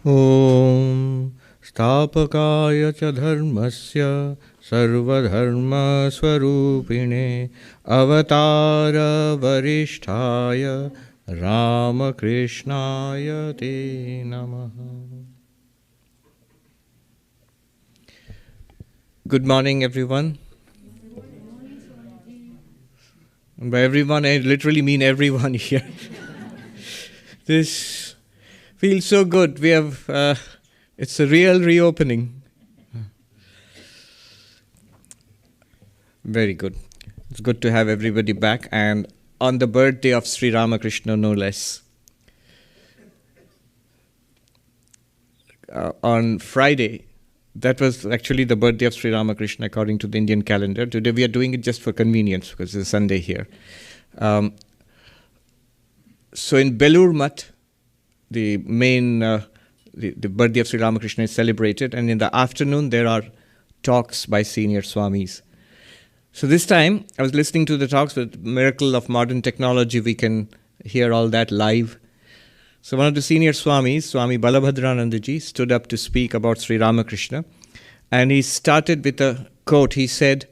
Om Stapakaya cha dharmasya sarvadharma swarupine avatara varishtaya Ramakrishnaya te namaha. Good morning, everyone. And by everyone, I literally mean everyone here. This feels so good. We have, it's a real reopening. Very good. It's good to have everybody back, and on the birthday of Sri Ramakrishna, no less. On Friday, that was actually the birthday of Sri Ramakrishna according to the Indian calendar. Today we are doing it just for convenience because it's a Sunday here. So in Belur Math, the main, the birthday of Sri Ramakrishna is celebrated, and in the afternoon there are talks by senior Swamis. So this time I was listening to the talks. With the miracle of modern technology, we can hear all that live. So one of the senior Swamis, Swami Sarvapriyananda, stood up to speak about Sri Ramakrishna, and he started with a quote. He said,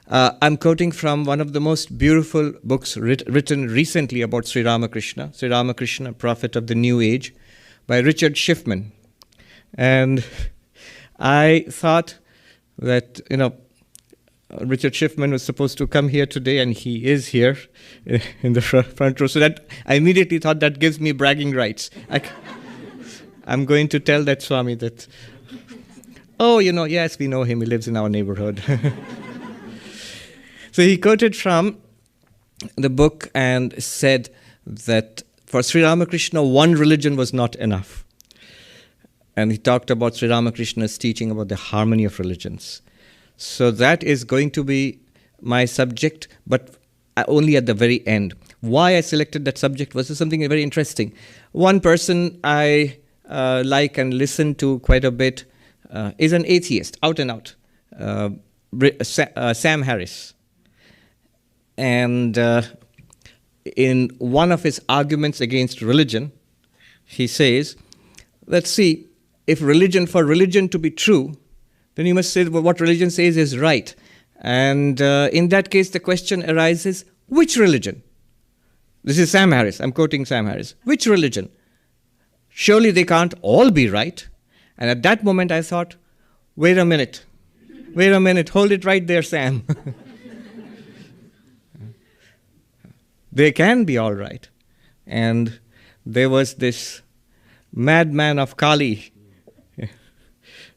I'm quoting from one of the most beautiful books written recently about Sri Ramakrishna, Prophet of the New Age, by Richard Schiffman. And I thought that, Richard Schiffman was supposed to come here today, and he is here in the front row. So that I immediately thought that gives me bragging rights. I'm going to tell that Swami that, yes, we know him. He lives in our neighborhood. So he quoted from the book and said that for Sri Ramakrishna, one religion was not enough. And he talked about Sri Ramakrishna's teaching about the harmony of religions. So that is going to be my subject, but only at the very end. Why I selected that subject was something very interesting. One person I like and listen to quite a bit is an atheist, out and out, Sam Harris. And in one of his arguments against religion, he says, let's see, if for religion to be true, then you must say what religion says is right. And in that case, the question arises, which religion? This is Sam Harris. I'm quoting Sam Harris. Which religion? Surely they can't all be right. And at that moment, I thought, wait a minute. Hold it right there, Sam. They can be all right. And there was this madman of Kali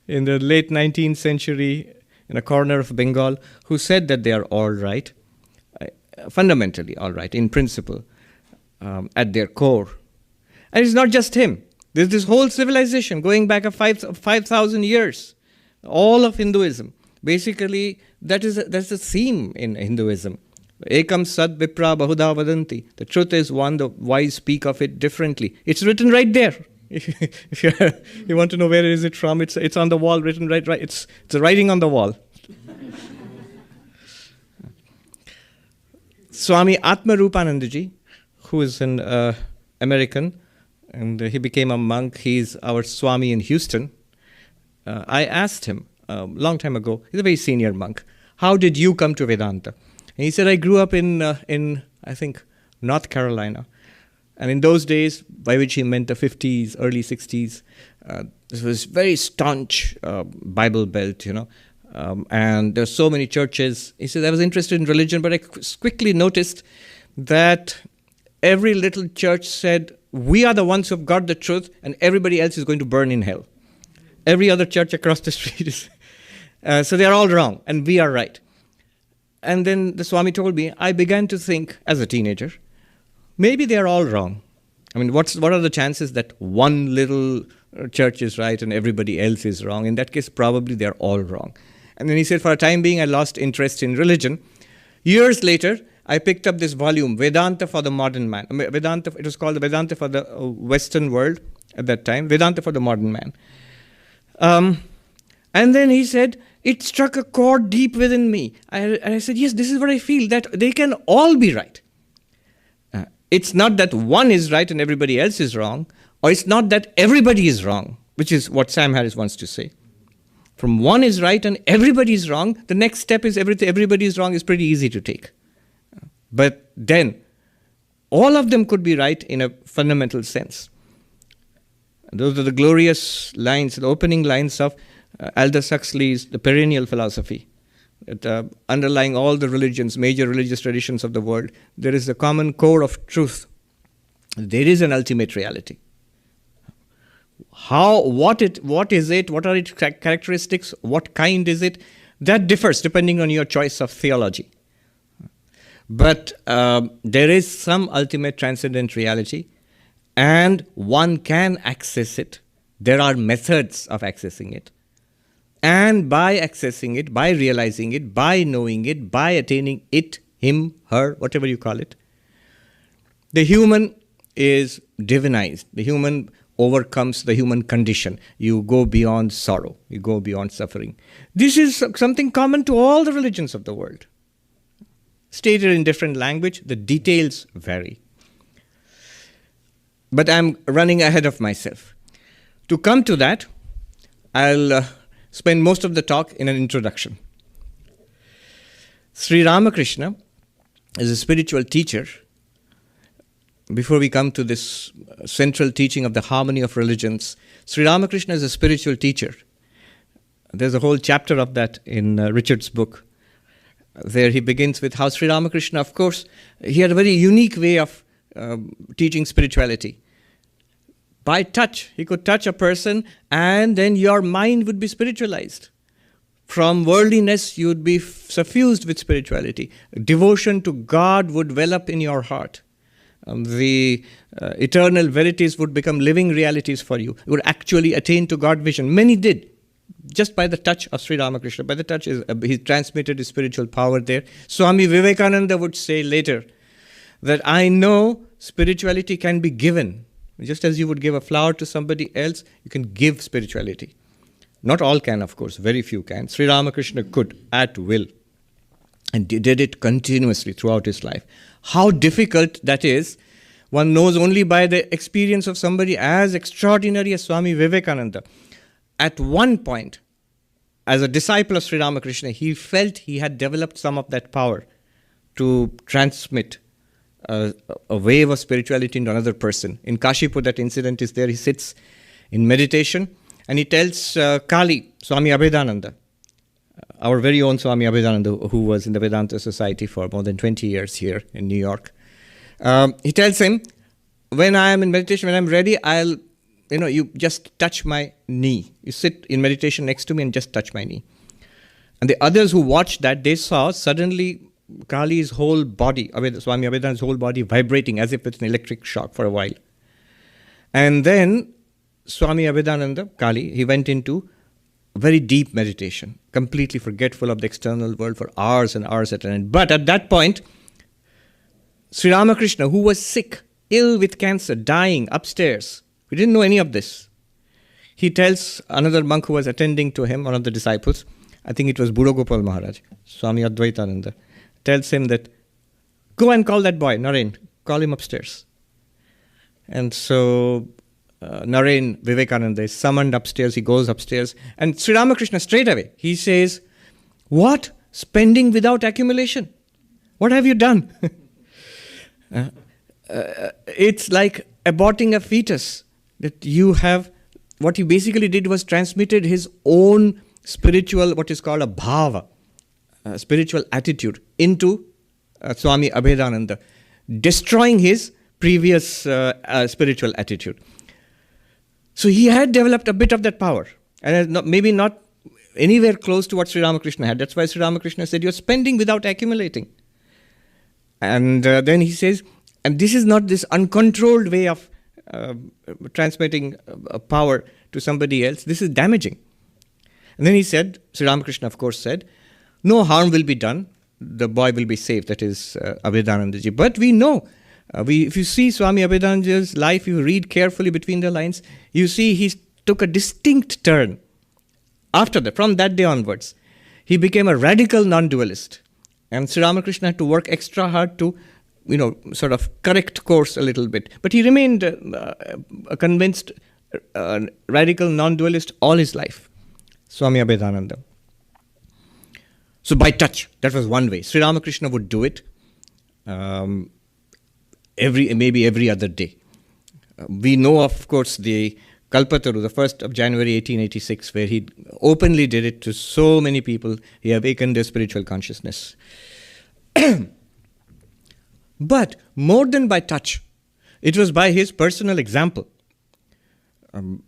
in the late 19th century in a corner of Bengal who said that they are all right, fundamentally all right, in principle, at their core. And it's not just him. There's this whole civilization going back 5,000 years, all of Hinduism. Basically, that's the theme in Hinduism. Ekam sad vipra bahuda vadanti. The truth is one, the wise speak of it differently. It's written right there. If you want to know where is it from, it's on the wall, written right. It's the writing on the wall. Swami Atmarupanandaji, who is an American, and he became a monk. He's our Swami in Houston. I asked him a long time ago, he's a very senior monk, how did you come to Vedanta? And he said, I grew up in I think, North Carolina. And in those days, by which he meant the 50s, early 60s, this was very staunch Bible belt, and there were so many churches. He said, I was interested in religion, but I quickly noticed that every little church said, we are the ones who have got the truth, and everybody else is going to burn in hell. Every other church across the street is... so they are all wrong, and we are right. And then the Swami told me, I began to think, as a teenager, maybe they are all wrong. I mean, what are the chances that one little church is right and everybody else is wrong? In that case, probably they're all wrong. And then he said, for a time being, I lost interest in religion. Years later, I picked up this volume, Vedanta for the Modern Man. Vedanta, it was called the Vedanta for the Western world at that time, Vedanta for the Modern Man. And then he said, it struck a chord deep within me. I said, yes, this is what I feel, that they can all be right. It's not that one is right and everybody else is wrong, or it's not that everybody is wrong, which is what Sam Harris wants to say. From one is right and everybody is wrong, the next step is everybody is wrong is pretty easy to take. But then, all of them could be right in a fundamental sense. Those are the glorious lines, the opening lines of Aldous Huxley's The Perennial Philosophy. That, underlying all the religions, major religious traditions of the world, there is a common core of truth. There is an ultimate reality. What is it? What are its characteristics? What kind is it? That differs depending on your choice of theology. But there is some ultimate transcendent reality, and one can access it. There are methods of accessing it. And by accessing it, by realizing it, by knowing it, by attaining it, him, her, whatever you call it, the human is divinized. The human overcomes the human condition. You go beyond sorrow. You go beyond suffering. This is something common to all the religions of the world. Stated in different language, the details vary. But I'm running ahead of myself. To come to that, I'll spend most of the talk in an introduction. Sri Ramakrishna is a spiritual teacher. Before we come to this central teaching of the harmony of religions, Sri Ramakrishna is a spiritual teacher. There's a whole chapter of that in Richard's book. There he begins with how Sri Ramakrishna, of course, he had a very unique way of teaching spirituality. By touch, he could touch a person and then your mind would be spiritualized. From worldliness, you would be suffused with spirituality. Devotion to God would well up in your heart. The eternal verities would become living realities for you. You would actually attain to God vision. Many did, just by the touch of Sri Ramakrishna. By the touch, he transmitted his spiritual power there. Swami Vivekananda would say later that I know spirituality can be given. Just as you would give a flower to somebody else, you can give spirituality. Not all can, of course. Very few can. Sri Ramakrishna could at will. And did it continuously throughout his life. How difficult that is, one knows only by the experience of somebody as extraordinary as Swami Vivekananda. At one point, as a disciple of Sri Ramakrishna, he felt he had developed some of that power to transmit a wave of spirituality into another person. In Kashipur, that incident is there. He sits in meditation and he tells Kali, Swami Abhedananda, our very own Swami Abhedananda, who was in the Vedanta Society for more than 20 years here in New York. He tells him, when I am in meditation, when I'm ready, you just touch my knee. You sit in meditation next to me and just touch my knee. And the others who watched that, they saw suddenly Kali's whole body, Swami Abhedananda's whole body vibrating as if it's an electric shock for a while. And then Swami Abhedananda, Kali, he went into very deep meditation, completely forgetful of the external world for hours and hours at an end. But at that point, Sri Ramakrishna, who was sick, ill with cancer, dying upstairs, we didn't know any of this. He tells another monk who was attending to him, one of the disciples, I think it was Budogopal Maharaj, Swami Advaitananda, tells him that, go and call that boy, Naren, call him upstairs. And so Naren Vivekananda is summoned upstairs, he goes upstairs, and Sri Ramakrishna straight away, he says, what? Spending without accumulation? What have you done? It's like aborting a fetus. That you have, what he basically did was transmitted his own spiritual, what is called a bhava, spiritual attitude into Swami Abhedananda, destroying his previous spiritual attitude. So he had developed a bit of that power, and maybe not anywhere close to what Sri Ramakrishna had. That's why Sri Ramakrishna said, you're spending without accumulating. And then he says, and this is not this uncontrolled way of transmitting power to somebody else. This is damaging. And then he said, Sri Ramakrishna of course said, no harm will be done. The boy will be saved. That is Abhedanandaji. But we know, if you see Swami Abhedananda's life, you read carefully between the lines, you see he took a distinct turn. After that, from that day onwards, he became a radical non-dualist. And Sri Ramakrishna had to work extra hard to, sort of correct course a little bit. But he remained a convinced radical non-dualist all his life, Swami Abhedananda. So by touch, that was one way. Sri Ramakrishna would do it maybe every other day. We know, of course, the Kalpataru, the 1st of January 1886, where he openly did it to so many people. He awakened their spiritual consciousness. But more than by touch, it was by his personal example.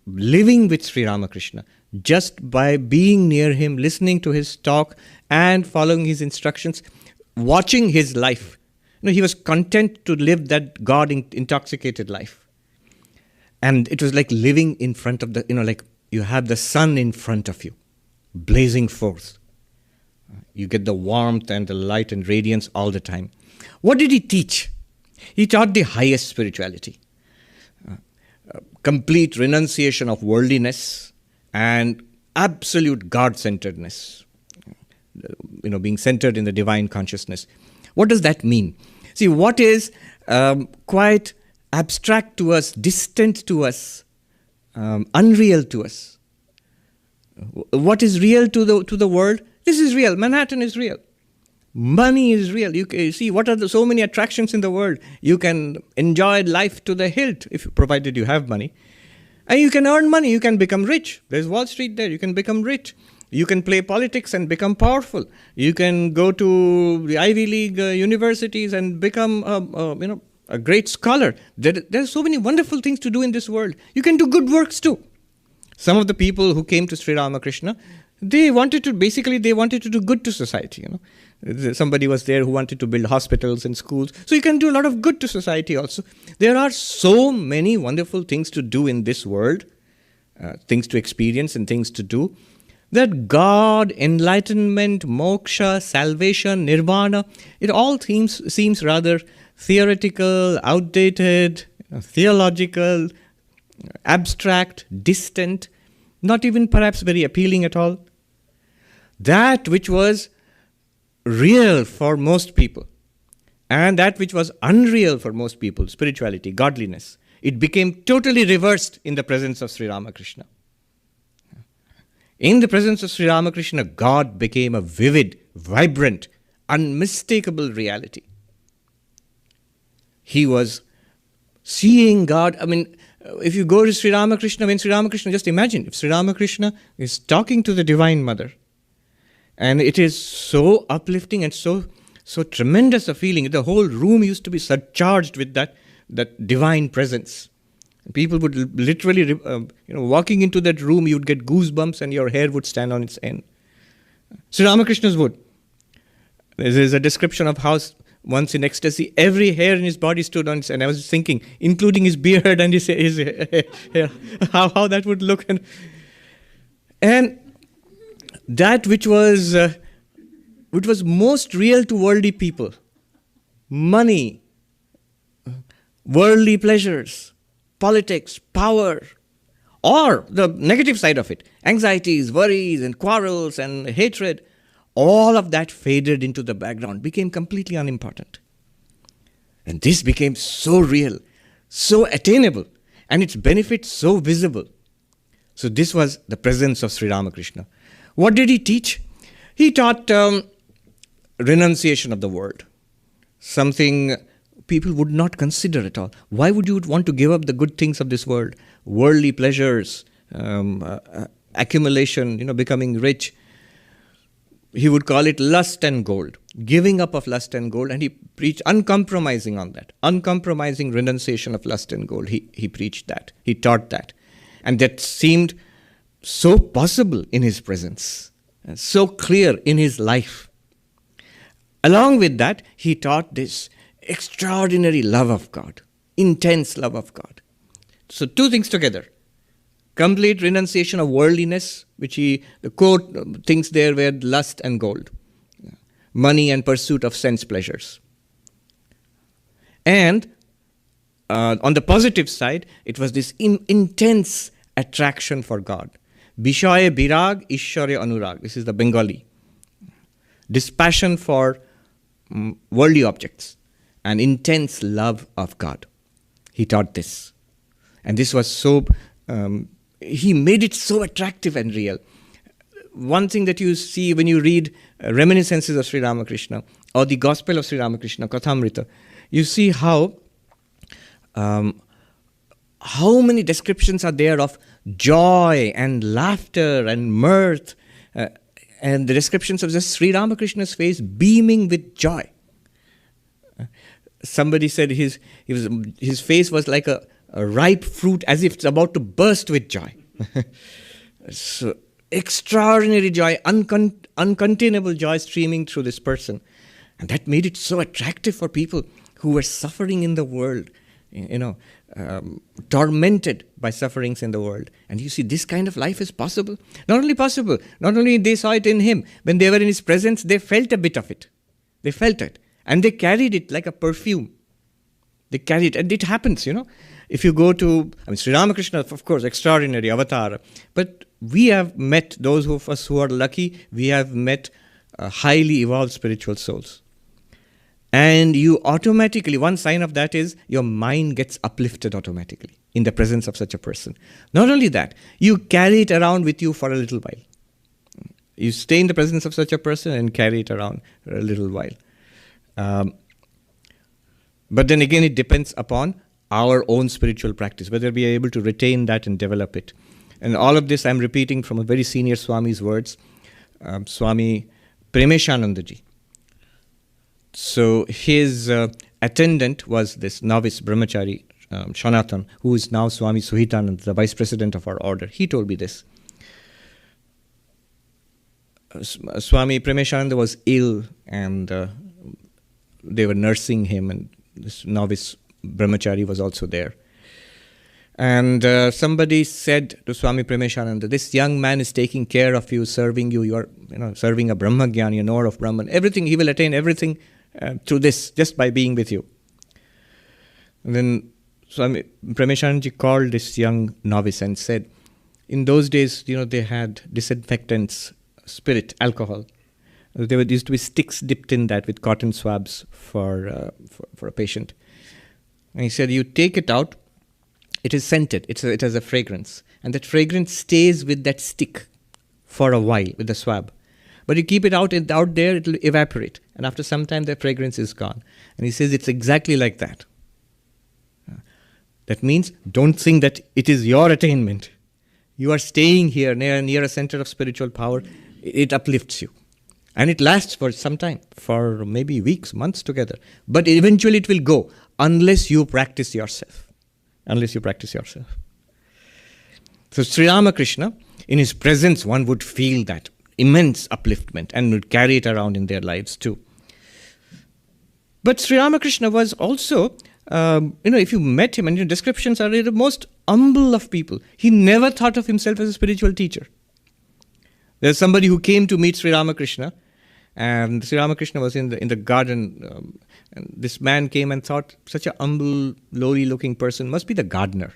Living with Sri Ramakrishna, just by being near him, listening to his talk and following his instructions, watching his life. He was content to live that God-intoxicated life. And it was like living in front of like you have the sun in front of you, blazing forth. You get the warmth and the light and radiance all the time. What did he teach? He taught the highest spirituality. Complete renunciation of worldliness and absolute God-centeredness. Being centered in the divine consciousness. What does that mean? See, what is quite abstract to us, distant to us, unreal to us? What is real to the world? This is real. Manhattan is real. Money is real. You see, what are so many attractions in the world? You can enjoy life to the hilt, provided you have money. And you can earn money. You can become rich. There's Wall Street there. You can become rich. You can play politics and become powerful. You can go to the Ivy League universities and become, a great scholar. There are so many wonderful things to do in this world. You can do good works too. Some of the people who came to Sri Ramakrishna, they wanted to do good to society. Somebody was there who wanted to build hospitals and schools. So you can do a lot of good to society also. There are so many wonderful things to do in this world, things to experience and things to do, that God, enlightenment, moksha, salvation, nirvana, it all seems rather theoretical, outdated, theological, abstract, distant, not even perhaps very appealing at all. That which was real for most people and that which was unreal for most people, spirituality, godliness, it became totally reversed in the presence of Sri Ramakrishna. In the presence of Sri Ramakrishna, God became a vivid, vibrant, unmistakable reality. He was seeing God. If you go to Sri Ramakrishna, just imagine, if Sri Ramakrishna is talking to the Divine Mother, and it is so uplifting and so tremendous a feeling. The whole room used to be surcharged with that divine presence. People would literally, walking into that room, you'd get goosebumps and your hair would stand on its end. Sri Ramakrishna's would. There is a description of how once in ecstasy, every hair in his body stood on its end. I was thinking, including his beard and his hair, how that would look. And that which was most real to worldly people, money, worldly pleasures, politics, power, or the negative side of it, anxieties, worries, and quarrels, and hatred, all of that faded into the background, became completely unimportant. And this became so real, so attainable, and its benefits so visible. So this was the presence of Sri Ramakrishna. What did he teach? He taught renunciation of the world, something people would not consider at all. Why would you want to give up the good things of this world? Worldly pleasures, accumulation, becoming rich. He would call it lust and gold, giving up of lust and gold, and he preached uncompromising on that, uncompromising renunciation of lust and gold. He preached that, he taught that, and that seemed so possible in his presence, and so clear in his life. Along with that, he taught this extraordinary love of God, intense love of God. So two things together. Complete renunciation of worldliness, which the core things there were lust and gold, money and pursuit of sense pleasures. And on the positive side, it was this intense attraction for God. Bishaye birag, ishwarya anurag. This is the Bengali. This passion for worldly objects, an intense love of God. He taught this. And this was so he made it so attractive and real. One thing that you see when you read reminiscences of Sri Ramakrishna or the Gospel of Sri Ramakrishna, Kathamrita, you see how many descriptions are there of joy and laughter and mirth, and the descriptions of just Sri Ramakrishna's face beaming with joy. Somebody said his face was like a ripe fruit, as if it's about to burst with joy. So extraordinary joy, uncontainable joy streaming through this person. And that made it so attractive for people who were suffering in the world, tormented by sufferings in the world. And you see, this kind of life is possible. Not only they saw it in him, when they were in his presence, they felt a bit of it. They felt it. And they carried it like a perfume. They carried it, and it happens, If you go to, Sri Ramakrishna, of course, extraordinary avatar. But we have met, those of us who are lucky, we have met highly evolved spiritual souls. And you automatically, one sign of that is your mind gets uplifted automatically in the presence of such a person. Not only that, you carry it around with you for a little while. You stay in the presence of such a person and carry it around for a little while. But then again, it depends upon our own spiritual practice, whether we are able to retain that and develop it. And all of this I'm repeating from a very senior Swami's words, Swami Premeshanandaji. So his attendant was this novice brahmachari, Shanatan, who is now Swami Suhitananda, the vice president of our order. He told me this. Swami Premeshananda was ill, and they were nursing him, and this novice brahmachari was also there. And somebody said to Swami Premeshananda, this young man is taking care of you, serving you. You are, serving a Brahmagyan, you knower of Brahman. Everything, he will attain everything through this, just by being with you. And then Swami Premeshanandaji called this young novice and said, in those days, they had disinfectants, spirit, alcohol. There used to be sticks dipped in that with cotton swabs for a patient. And he said, you take it out, it is scented, it has a fragrance. And that fragrance stays with that stick for a while with the swab. But you keep it out there, it will evaporate. And after some time, the fragrance is gone. And he says, it's exactly like that. That means, don't think that it is your attainment. You are staying here near a center of spiritual power. It uplifts you. And it lasts for some time, for maybe weeks, months together. But eventually it will go, unless you practice yourself. So Sri Ramakrishna, in his presence, one would feel that immense upliftment and would carry it around in their lives too. But Sri Ramakrishna was also, if you met him, and descriptions are the most humble of people. He never thought of himself as a spiritual teacher. There's somebody who came to meet Sri Ramakrishna, and Sri Ramakrishna was in the garden, and this man came and thought, such a humble, lowly-looking person must be the gardener.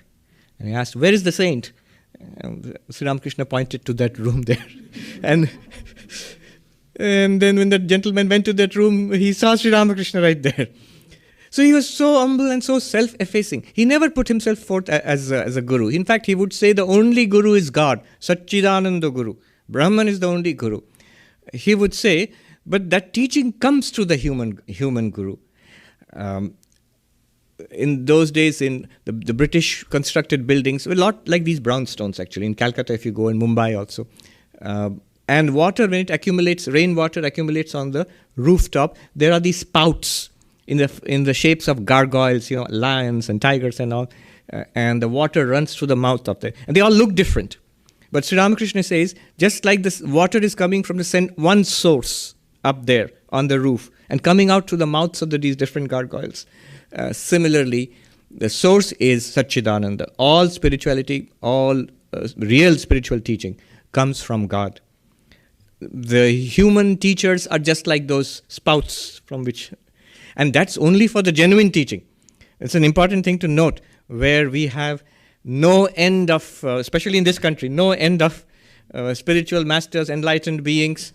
And he asked, where is the saint? And Sri Ramakrishna pointed to that room there. And then when the gentleman went to that room, he saw Sri Ramakrishna right there. So he was so humble and so self-effacing. He never put himself forth as a guru. In fact, he would say the only guru is God, Satchidananda Guru. Brahman is the only guru. He would say, but that teaching comes through the human guru. In those days, in the British constructed buildings, a lot like these brownstones actually, in Calcutta if you go, in Mumbai also. And water, when it accumulates, rainwater accumulates on the rooftop, there are these spouts in the shapes of gargoyles, lions and tigers and all, and the water runs through the mouth of them. And they all look different. But Sri Ramakrishna says, just like this water is coming from one source up there on the roof and coming out through the mouths of these different gargoyles, similarly, the source is Satchidananda. All spirituality, all real spiritual teaching comes from God. The human teachers are just like those spouts from which, and that's only for the genuine teaching. It's an important thing to note, where we have no end of, especially in this country, no end of spiritual masters, enlightened beings.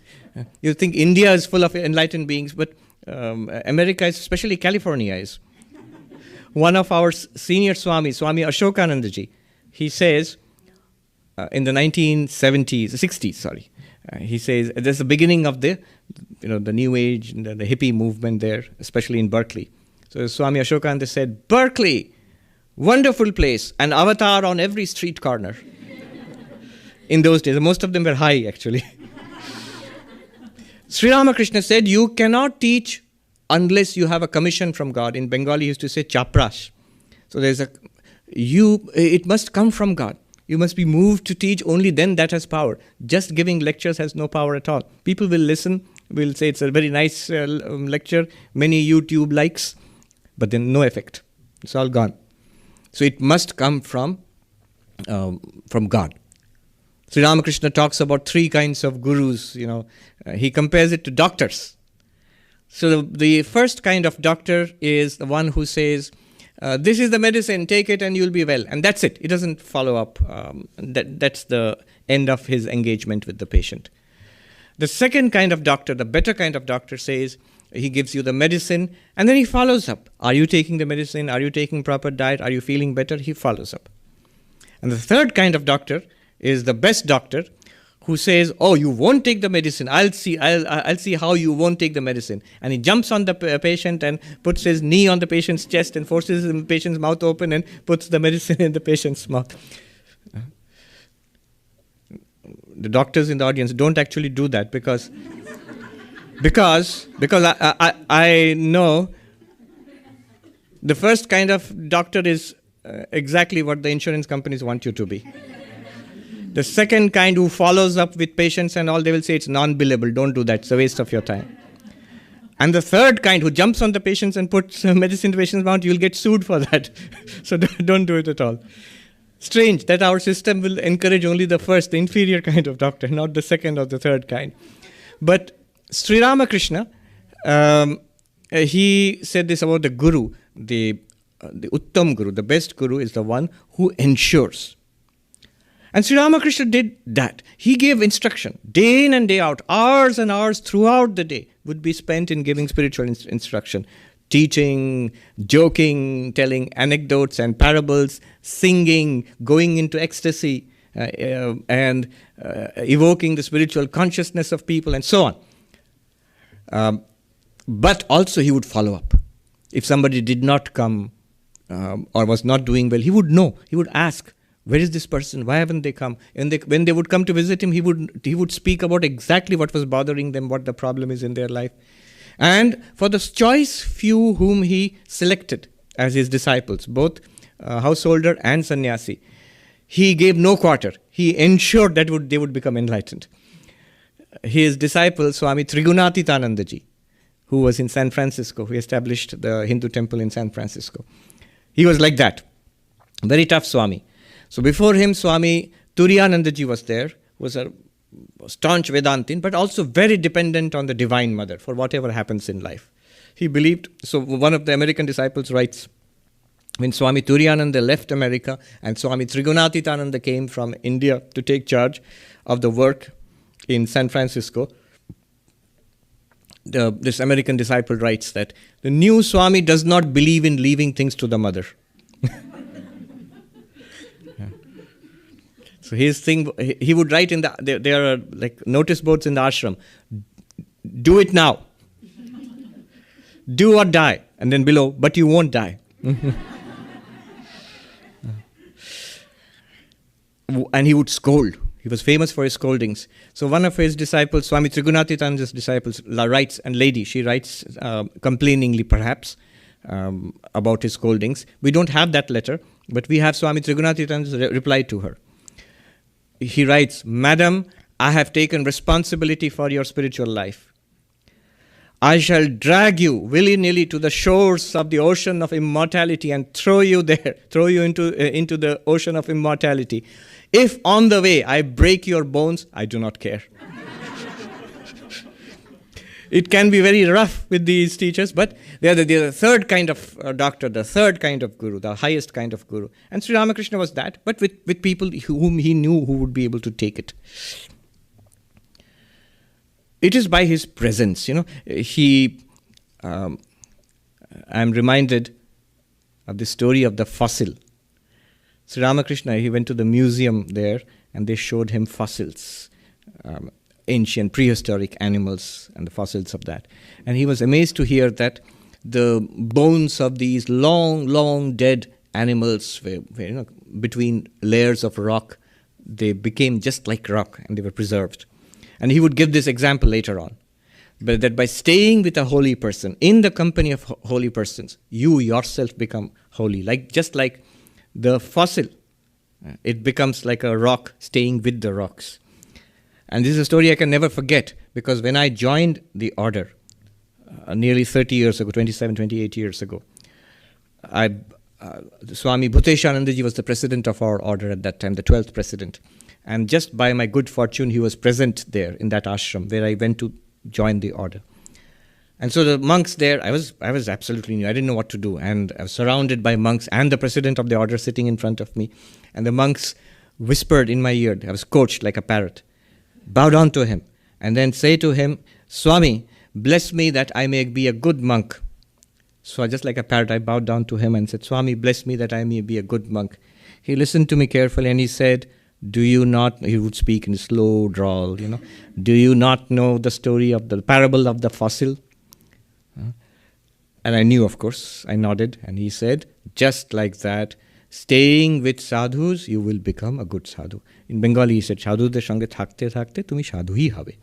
You think India is full of enlightened beings, but America, especially California, is. One of our senior Swamis, Swami Ashokanandaji, he says, in the 1970s, 60s, sorry. He says there's the beginning of the New Age and the hippie movement there, especially in Berkeley. So Swami Ashokananda said, Berkeley, wonderful place, an avatar on every street corner. In those days, most of them were high actually. Sri Ramakrishna said, you cannot teach unless you have a commission from God. In Bengali, he used to say chaprash. So it must come from God. You must be moved to teach, only then that has power. Just giving lectures has no power at all. People will listen, will say it's a very nice lecture, many YouTube likes, but then no effect. It's all gone. So it must come from God. Sri Ramakrishna talks about 3 kinds of gurus. He compares it to doctors. So the first kind of doctor is the one who says, this is the medicine, take it and you'll be well. And that's it. He doesn't follow up. That's the end of his engagement with the patient. The second kind of doctor, the better kind of doctor, says he gives you the medicine and then he follows up. Are you taking the medicine? Are you taking proper diet? Are you feeling better? He follows up. And the third kind of doctor is the best doctor, who says, oh, you won't take the medicine. I'll see how you won't take the medicine. And he jumps on the patient and puts his knee on the patient's chest and forces the patient's mouth open and puts the medicine in the patient's mouth. The doctors in the audience don't actually do that because I know the first kind of doctor is exactly what the insurance companies want you to be. The second kind, who follows up with patients and all, they will say it's non-billable. Don't do that. It's a waste of your time. And the third kind, who jumps on the patients and puts medicine in the patient's mouth, you'll get sued for that. So don't do it at all. Strange that our system will encourage only the first, the inferior kind of doctor, not the second or the third kind. But Sri Ramakrishna, he said this about the guru. The Uttam Guru, the best guru, is the one who ensures. And Sri Ramakrishna did that. He gave instruction day in and day out. Hours and hours throughout the day would be spent in giving spiritual instruction. Teaching, joking, telling anecdotes and parables, singing, going into ecstasy, and evoking the spiritual consciousness of people and so on. But also he would follow up. If somebody did not come or was not doing well, he would know. He would ask, where is this person? Why haven't they come? And when they would come to visit him, he would speak about exactly what was bothering them, what the problem is in their life. And for the choice few whom he selected as his disciples, both householder and sannyasi, he gave no quarter. He ensured that they would become enlightened. His disciple, Swami Trigunatitanandaji, who was in San Francisco, who established the Hindu temple in San Francisco, he was like that. Very tough Swami. So before him, Swami Turiyanandaji was there, was a staunch Vedantin, but also very dependent on the Divine Mother for whatever happens in life. He believed, so one of the American disciples writes, when Swami Turiyananda left America and Swami Trigunatitananda came from India to take charge of the work in San Francisco, this American disciple writes that the new Swami does not believe in leaving things to the mother. So his thing, he would write in there are like notice boards in the ashram. Do it now. Do or die. And then below, but you won't die. And he would scold. He was famous for his scoldings. So one of his disciples, Swami Trigunatitananda's disciples, writes, and lady, she writes complainingly perhaps about his scoldings. We don't have that letter, but we have Swami Trigunatitananda's reply to her. He writes, Madam, I have taken responsibility for your spiritual life. I shall drag you willy-nilly to the shores of the ocean of immortality and throw you there, throw you into the ocean of immortality. If on the way I break your bones, I do not care. It can be very rough with these teachers, but they are the third kind of doctor, the third kind of guru, the highest kind of guru. And Sri Ramakrishna was that, but with people whom he knew who would be able to take it. It is by his presence, I'm reminded of the story of the fossil. Sri Ramakrishna, he went to the museum there and they showed him fossils, ancient prehistoric animals and the fossils of that. And he was amazed to hear that the bones of these long, long dead animals were between layers of rock, they became just like rock and they were preserved. And he would give this example later on. But that by staying with a holy person, in the company of holy persons, you yourself become holy. Just like the fossil, it becomes like a rock staying with the rocks. And this is a story I can never forget, because when I joined the order, nearly 30 years ago, 27, 28 years ago, Swami Bhuteshanandaji was the president of our order at that time, the 12th president. And just by my good fortune, he was present there in that ashram where I went to join the order. And so the monks there, I was absolutely new. I didn't know what to do. And I was surrounded by monks and the president of the order sitting in front of me. And the monks whispered in my ear. I was coached like a parrot. Bow down to him and then say to him, Swami, bless me that I may be a good monk. So just like a parrot, I bowed down to him and said, Swami, bless me that I may be a good monk. He listened to me carefully and he said, do you not, he would speak in a slow drawl, do you not know the story of the parable of the fossil? And I knew, of course. I nodded and he said, just like that, staying with sadhus, you will become a good sadhu. In Bengali, he said, sadhuder sange thakte thakte tumi sadhu hi habe.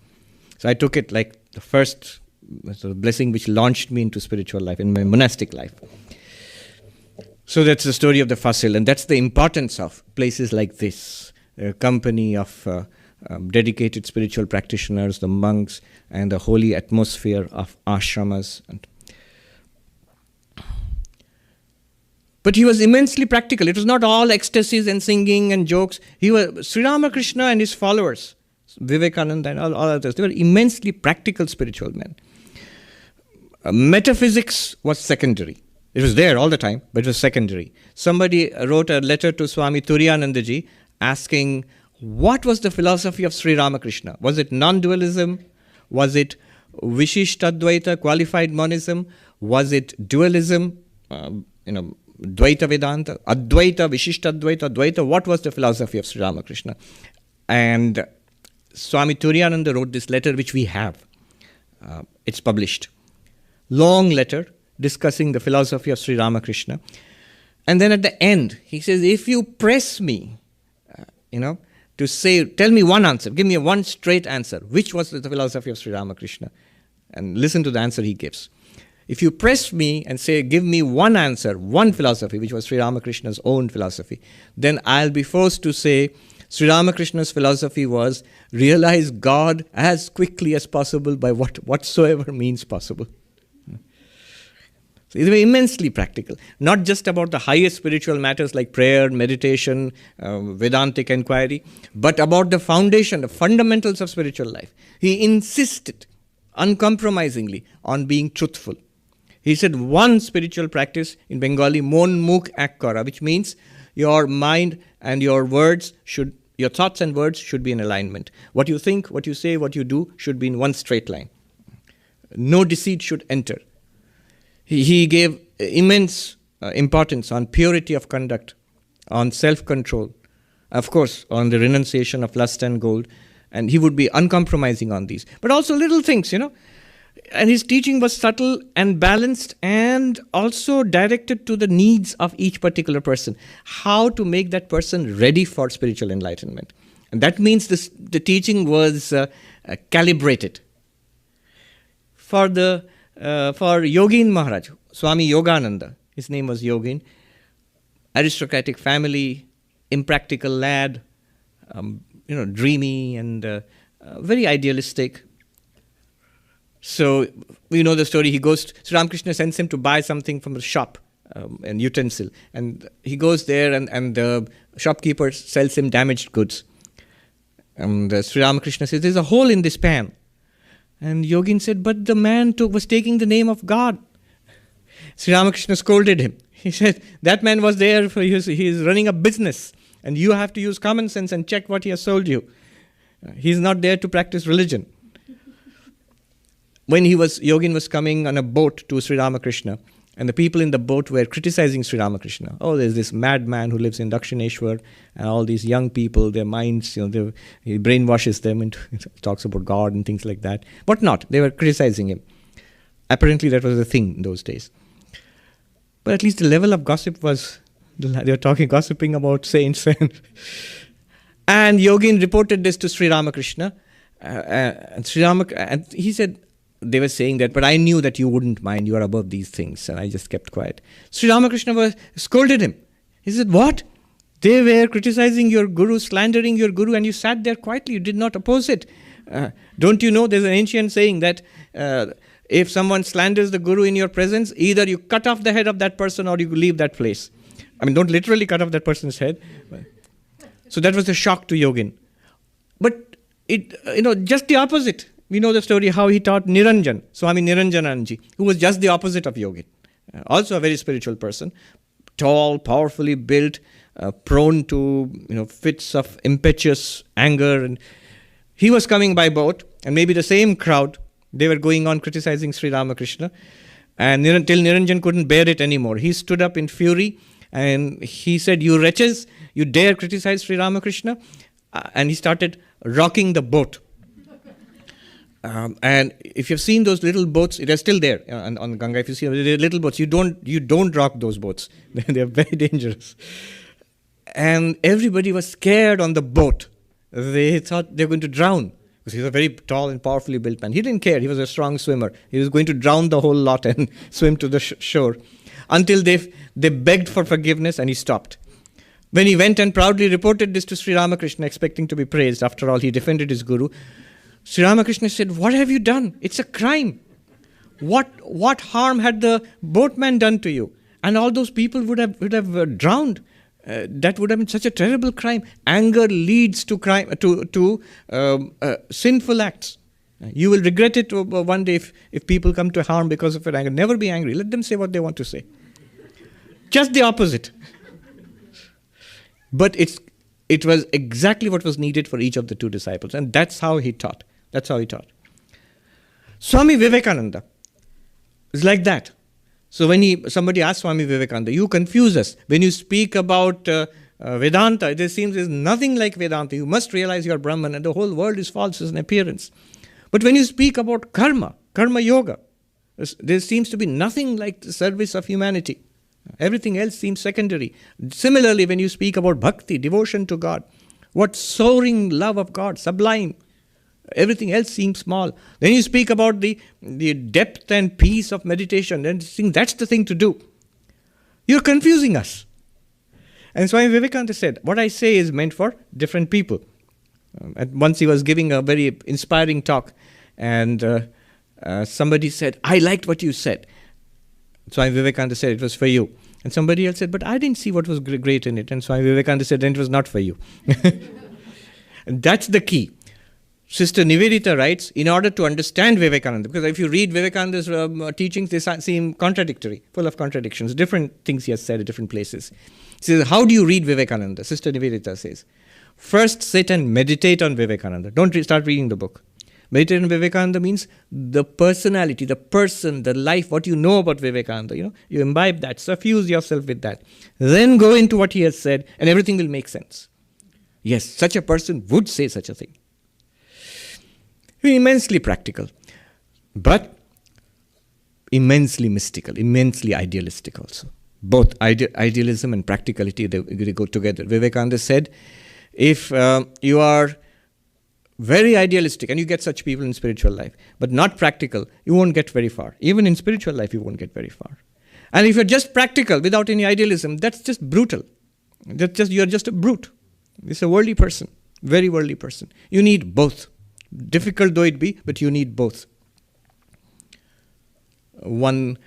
So I took it like the first blessing which launched me into spiritual life, in my monastic life. So that's the story of the fossil, and that's the importance of places like this, a company of dedicated spiritual practitioners, the monks, and the holy atmosphere of ashramas. But he was immensely practical. It was not all ecstasies and singing and jokes. Sri Ramakrishna and his followers, Vivekananda and all others, they were immensely practical spiritual men. Metaphysics was secondary. It was there all the time, but it was secondary. Somebody wrote a letter to Swami Turiyanandaji asking, what was the philosophy of Sri Ramakrishna? Was it non-dualism? Was it Vishishtadvaita, qualified monism? Was it dualism? Dvaita Vedanta, Advaita, Vishishtadvaita, Dvaita. What was the philosophy of Sri Ramakrishna? And Swami Turiyananda wrote this letter, which we have. It's published. Long letter discussing the philosophy of Sri Ramakrishna. And then at the end, he says, if you press me, to say, tell me one answer, give me one straight answer, which was the philosophy of Sri Ramakrishna? And listen to the answer he gives. If you press me and say, give me one answer, one philosophy, which was Sri Ramakrishna's own philosophy, then I'll be forced to say, Sri Ramakrishna's philosophy was, realize God as quickly as possible by whatsoever means possible. So they were immensely practical, not just about the highest spiritual matters like prayer, meditation, Vedantic inquiry, but about the foundation, the fundamentals of spiritual life. He insisted uncompromisingly on being truthful. He said one spiritual practice in Bengali, mon mukh ek kara, which means your mind and your words your thoughts and words should be in alignment. What you think, what you say, what you do should be in one straight line. No deceit should enter. He gave immense importance on purity of conduct, on self-control, of course, on the renunciation of lust and gold, and he would be uncompromising on these. But also little things, And his teaching was subtle and balanced and also directed to the needs of each particular person. How to make that person ready for spiritual enlightenment. And that means the teaching was calibrated. For Yogin Maharaj, Swami Yogananda, his name was Yogin, aristocratic family, impractical lad, dreamy and very idealistic. So, we know the story. Sri Ramakrishna sends him to buy something from the shop, an utensil. And he goes there and the shopkeeper sells him damaged goods. And Sri Ramakrishna says, there's a hole in this pan. And Yogin said, but the man was taking the name of God. Sri Ramakrishna scolded him. He said, that man was there, he is running a business. And you have to use common sense and check what he has sold you. He's not there to practice religion. When Yogin was coming on a boat to Sri Ramakrishna, And the people in the boat were criticizing Sri Ramakrishna. Oh, there's this madman who lives in Dakshineshwar, and all these young people, their minds, he brainwashes them and talks about God and things like that. But not. They were criticizing him. Apparently that was a thing in those days. But at least the level of gossip was, they were gossiping about saints. And Yogin reported this to Sri Ramakrishna. And he said, they were saying that, but I knew that you wouldn't mind, you are above these things, and I just kept quiet. Sri Ramakrishna scolded him. He said, what? They were criticizing your guru, slandering your guru, and you sat there quietly, you did not oppose it. Don't you know, there's an ancient saying that if someone slanders the guru in your presence, either you cut off the head of that person or you leave that place. I mean, don't literally cut off that person's head. So that was a shock to Yogin. But just the opposite. We know the story how he taught Niranjan, Swami Niranjananji, who was just the opposite of Yogin. Also a very spiritual person, tall, powerfully built, prone to fits of impetuous anger. And he was coming by boat, and maybe the same crowd, they were going on criticizing Sri Ramakrishna. And till Niranjan couldn't bear it anymore. He stood up in fury and he said, you wretches, you dare criticize Sri Ramakrishna? And he started rocking the boat. And if you've seen those little boats, they're still there on Ganga. If you see the little boats, you don't rock those boats. They're very dangerous. And everybody was scared on the boat. They thought they were going to drown. Because he's a very tall and powerfully built man. He didn't care. He was a strong swimmer. He was going to drown the whole lot and swim to the shore. Until they begged for forgiveness and he stopped. When he went and proudly reported this to Sri Ramakrishna, expecting to be praised, after all, he defended his guru. Sri Ramakrishna said, what have you done? It's a crime. What harm had the boatman done to you? And all those people would have drowned. That would have been such a terrible crime. Anger leads to crime, to sinful acts. You will regret it one day if people come to harm because of your anger. Never be angry. Let them say what they want to say. Just the opposite. But it was exactly what was needed for each of the two disciples. And that's how he taught. Swami Vivekananda is like that. So when somebody asked Swami Vivekananda, you confuse us. When you speak about Vedanta, it seems there's nothing like Vedanta. You must realize you are Brahman and the whole world is false as an appearance. But when you speak about karma yoga, there seems to be nothing like the service of humanity. Everything else seems secondary. Similarly, when you speak about bhakti, devotion to God, what soaring love of God, sublime. Everything else seems small. Then you speak about the depth and peace of meditation, and think that's the thing to do. You're confusing us. And Swami Vivekananda said, what I say is meant for different people. And once he was giving a very inspiring talk, and somebody said, I liked what you said. Swami Vivekananda said, it was for you. And somebody else said, but I didn't see what was great in it. And Swami Vivekananda said, then it was not for you. And that's the key. Sister Nivedita writes, in order to understand Vivekananda, because if you read Vivekananda's teachings, they seem contradictory, full of contradictions, different things he has said at different places. She says, how do you read Vivekananda? Sister Nivedita says, first sit and meditate on Vivekananda. Don't start reading the book. Meditate on Vivekananda means the personality, the person, the life, what you know about Vivekananda. You imbibe that, suffuse yourself with that. Then go into what he has said and everything will make sense. Yes, such a person would say such a thing. Immensely practical, but immensely mystical, immensely idealistic also. Both idealism and practicality, they go together. Vivekananda said, if you are very idealistic, and you get such people in spiritual life, but not practical, you won't get very far. Even in spiritual life, you won't get very far. And if you're just practical without any idealism, that's just brutal. You're just a brute. It's a worldly person, very worldly person. You need both. Difficult though it be, but you need both. One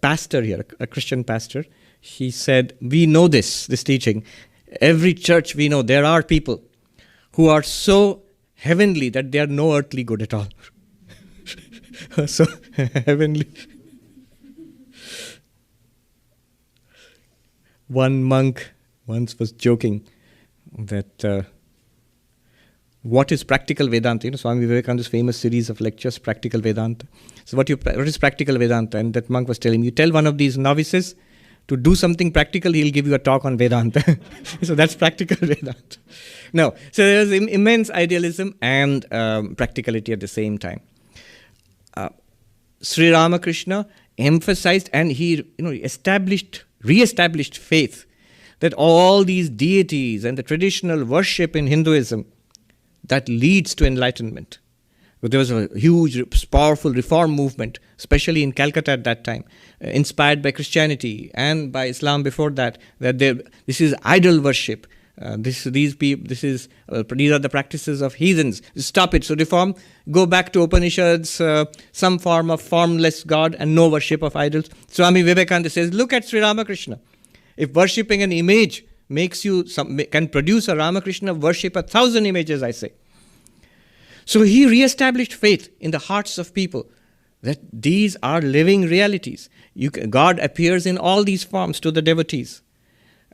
pastor here, a Christian pastor, he said, we know this teaching. Every church we know, there are people who are so heavenly that they are no earthly good at all. So heavenly. One monk once was joking that What is practical Vedanta? Swami Vivekananda's famous series of lectures, Practical Vedanta. So what is practical Vedanta? And that monk was telling me, you tell one of these novices to do something practical, he'll give you a talk on Vedanta. So that's practical Vedanta. No, so there's immense idealism and practicality at the same time. Sri Ramakrishna emphasized, and he re-established faith, that all these deities and the traditional worship in Hinduism, that leads to enlightenment. But there was a huge, powerful reform movement, especially in Calcutta at that time, inspired by Christianity and by Islam before that. This is idol worship. These are the practices of heathens. Stop it. So reform, go back to Upanishads, some form of formless God and no worship of idols. Swami Vivekananda says, look at Sri Ramakrishna. If worshipping an image can produce a Ramakrishna, worship 1,000 images, I say. So he re-established faith in the hearts of people, that these are living realities. God appears in all these forms to the devotees.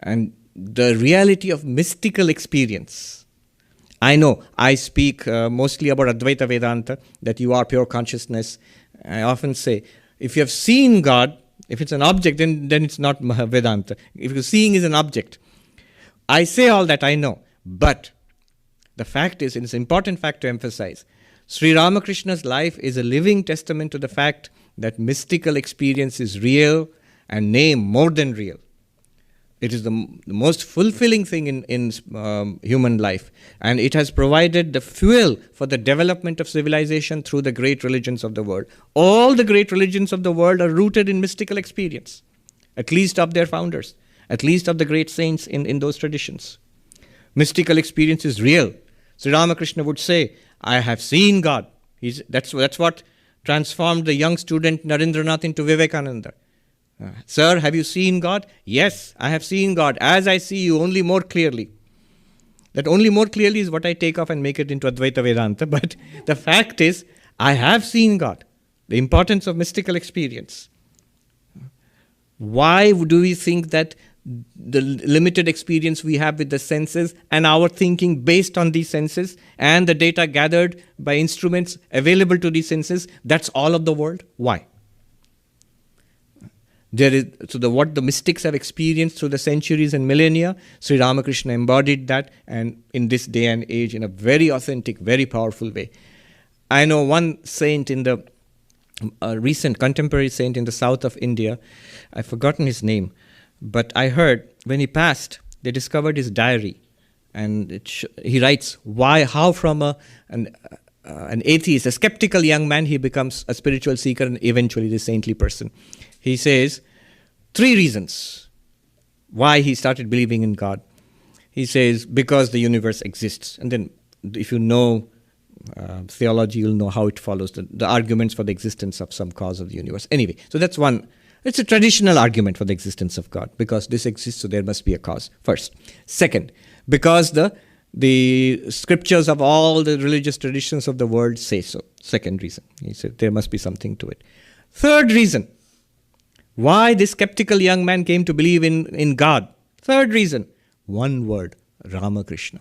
And the reality of mystical experience. I know I speak mostly about Advaita Vedanta, that you are pure consciousness. I often say, if you have seen God, if it's an object, then it's not Vedanta. If seeing is an object. I say all that, I know. But the fact is, and it's an important fact to emphasize, Sri Ramakrishna's life is a living testament to the fact that mystical experience is real, and nay, more than real. It is the most fulfilling thing in human life. And it has provided the fuel for the development of civilization through the great religions of the world. All the great religions of the world are rooted in mystical experience, at least of their founders, at least of the great saints in those traditions. Mystical experience is real. Sri Ramakrishna would say, I have seen God. That's what transformed the young student Narendranath into Vivekananda. Sir, have you seen God? Yes, I have seen God. As I see you, only more clearly. That only more clearly is what I take off and make it into Advaita Vedanta. But the fact is, I have seen God. The importance of mystical experience. Why do we think that the limited experience we have with the senses and our thinking based on these senses and the data gathered by instruments available to these senses, that's all of the world? Why? What the mystics have experienced through the centuries and millennia, Sri Ramakrishna embodied that, and in this day and age in a very authentic, very powerful way. I know one saint a recent contemporary saint in the south of India, I've forgotten his name, but I heard when he passed, they discovered his diary, and he writes how from an atheist, a skeptical young man, he becomes a spiritual seeker and eventually the saintly person. He says 3 reasons why he started believing in God. He says, because the universe exists. And then if you know theology, you'll know how it follows, the arguments for the existence of some cause of the universe. Anyway, so that's one. It's a traditional argument for the existence of God. Because this exists, so there must be a cause. First. Second, because the scriptures of all the religious traditions of the world say so. Second reason. He said there must be something to it. Third reason. Why this skeptical young man came to believe in God. Third reason, one word, Ramakrishna.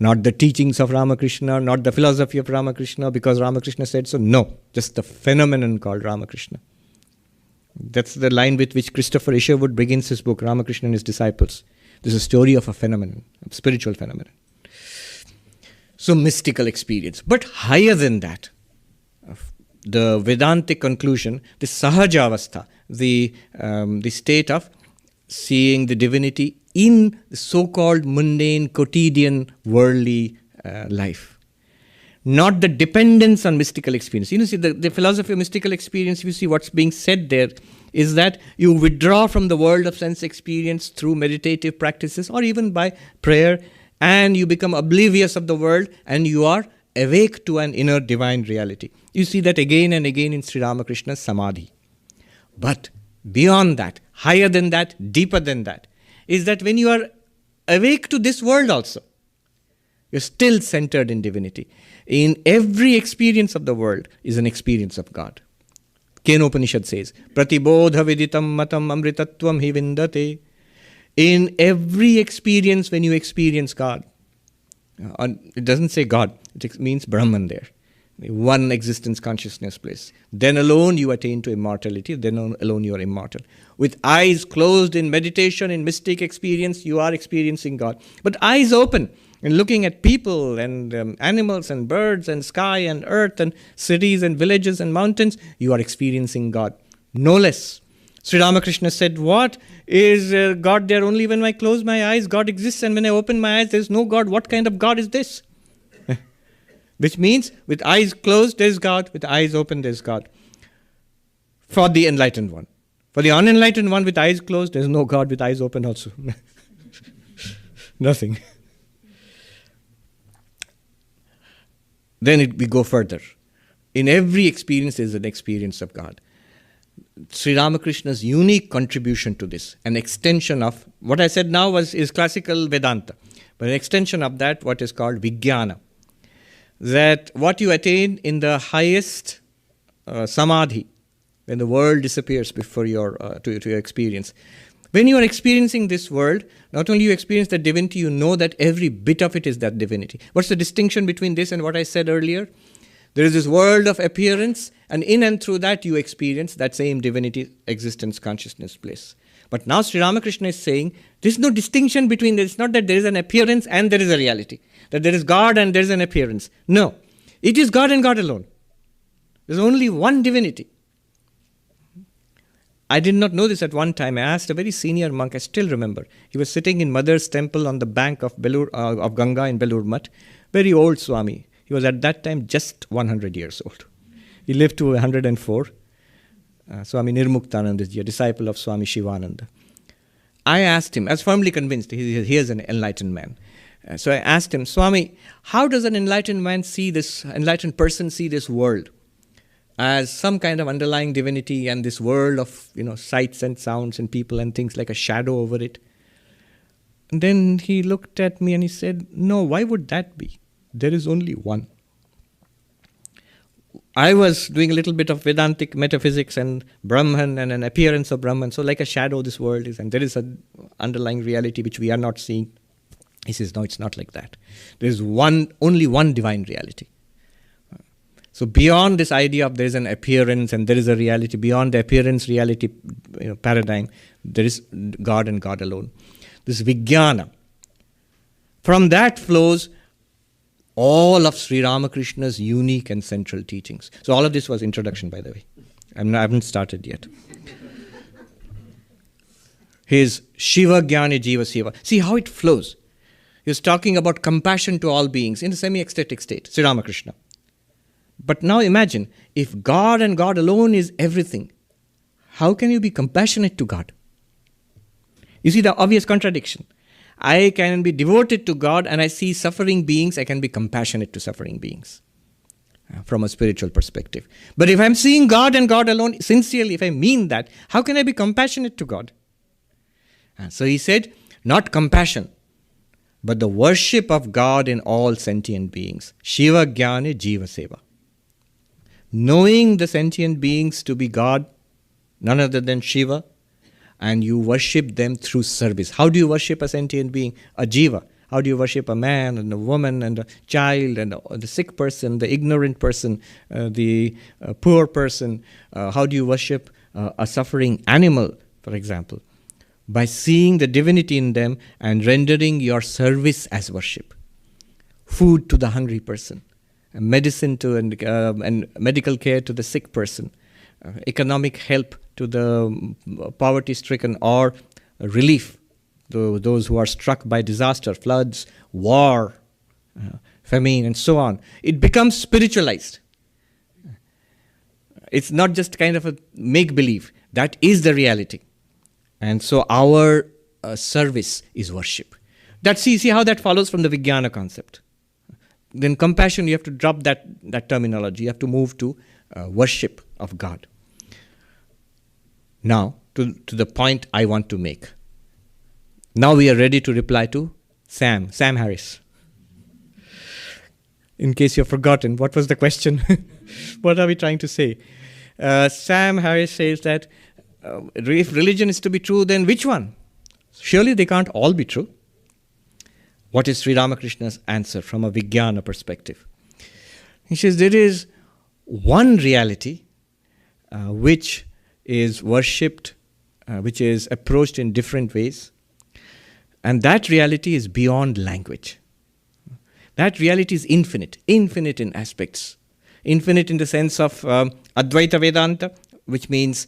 Not the teachings of Ramakrishna, not the philosophy of Ramakrishna, because Ramakrishna said so. No, just the phenomenon called Ramakrishna. That's the line with which Christopher Isherwood begins his book, Ramakrishna and His Disciples. This is a story of a phenomenon, a spiritual phenomenon. So mystical experience. But higher than that, the Vedantic conclusion, the Sahajavastha, the state of seeing the divinity in the so-called mundane, quotidian, worldly life. Not the dependence on mystical experience. See, the philosophy of mystical experience, you see what's being said there, is that you withdraw from the world of sense experience through meditative practices or even by prayer, and you become oblivious of the world, and you are awake to an inner divine reality. You see that again and again in Sri Ramakrishna's Samadhi. But beyond that, higher than that, deeper than that, is that when you are awake to this world also, you're still centered in divinity. In every experience of the world is an experience of God. Kenopanishad says, Pratibodha viditam matam amritatvam hi vindate. In every experience when you experience God, It doesn't say God. It means Brahman there. One existence consciousness place. Then alone you attain to immortality. Then alone you are immortal. With eyes closed in meditation, in mystic experience, you are experiencing God. But eyes open and looking at people and animals and birds and sky and earth and cities and villages and mountains, you are experiencing God. No less. Sri Ramakrishna said, what is God there? Only when I close my eyes, God exists, and when I open my eyes, there is no God. What kind of God is this? Which means, with eyes closed, there is God. With eyes open, there is God. For the enlightened one. For the unenlightened one, with eyes closed, there is no God. With eyes open also. Nothing. Then we go further. In every experience, there is an experience of God. Sri Ramakrishna's unique contribution to this, an extension of, what I said now is classical Vedanta, but an extension of that, what is called Vijnana. That what you attain in the highest samadhi, when the world disappears before your to your experience. When you are experiencing this world, not only you experience the divinity, you know that every bit of it is that divinity. What's the distinction between this and what I said earlier? There is this world of appearance, and in and through that you experience that same divinity, existence, consciousness place. But now Sri Ramakrishna is saying, there is no distinction between this. It's not that there is an appearance and there is a reality. That there is God and there is an appearance. No. It is God and God alone. There is only one divinity. I did not know this at one time. I asked a very senior monk, I still remember. He was sitting in Mother's temple on the bank of Ganga in Belur Math. Very old Swami. He was at that time just 100 years old. He lived to 104. Swami Nirmuktananda, a disciple of Swami Shivananda. I asked him, I was firmly convinced he is an enlightened man. So I asked him, Swami, how does an enlightened man see this, enlightened person see this world? As some kind of underlying divinity and this world of, sights and sounds and people and things like a shadow over it. And then he looked at me and he said, no, why would that be? There is only one. I was doing a little bit of Vedantic metaphysics and Brahman and an appearance of Brahman. So like a shadow this world is, and there is an underlying reality which we are not seeing. He says, no, it's not like that. There is only one divine reality. So beyond this idea of there is an appearance and there is a reality, beyond the appearance reality paradigm, there is God and God alone. This Vijnana. From that flows all of Sri Ramakrishna's unique and central teachings. So all of this was introduction, by the way. I haven't started yet. His Shiva Jnani Jiva Seva. See how it flows. He's talking about compassion to all beings in a semi-ecstatic state, Sri Ramakrishna. But now imagine, if God and God alone is everything, how can you be compassionate to God? You see the obvious contradiction. I can be devoted to God and I see suffering beings, I can be compassionate to suffering beings from a spiritual perspective. But if I'm seeing God and God alone, sincerely, if I mean that, how can I be compassionate to God? And so he said, not compassion, but the worship of God in all sentient beings. Shiva Jnani Jiva Seva. Knowing the sentient beings to be God, none other than Shiva, and you worship them through service. How do you worship a sentient being? A jiva. How do you worship a man and a woman and a child and the sick person, the ignorant person, the poor person? How do you worship a suffering animal, for example? By seeing the divinity in them and rendering your service as worship. Food to the hungry person. Medicine to and medical care to the sick person. Economic help to the poverty-stricken, or relief to those who are struck by disaster, floods, war, famine, and so on. It becomes spiritualized. It's not just kind of a make-believe. That is the reality. And so our service is worship. See how that follows from the Vijnana concept. Then compassion, you have to drop that terminology. You have to move to worship of God. Now, to the point I want to make. Now we are ready to reply to Sam Harris. In case you've forgotten, what was the question? What are we trying to say? Sam Harris says that if religion is to be true, then which one? Surely they can't all be true. What is Sri Ramakrishna's answer from a Vijnana perspective? He says there is one reality which is worshipped, which is approached in different ways, and that reality is beyond language. That reality is infinite in aspects. Infinite in the sense of Advaita Vedanta, which means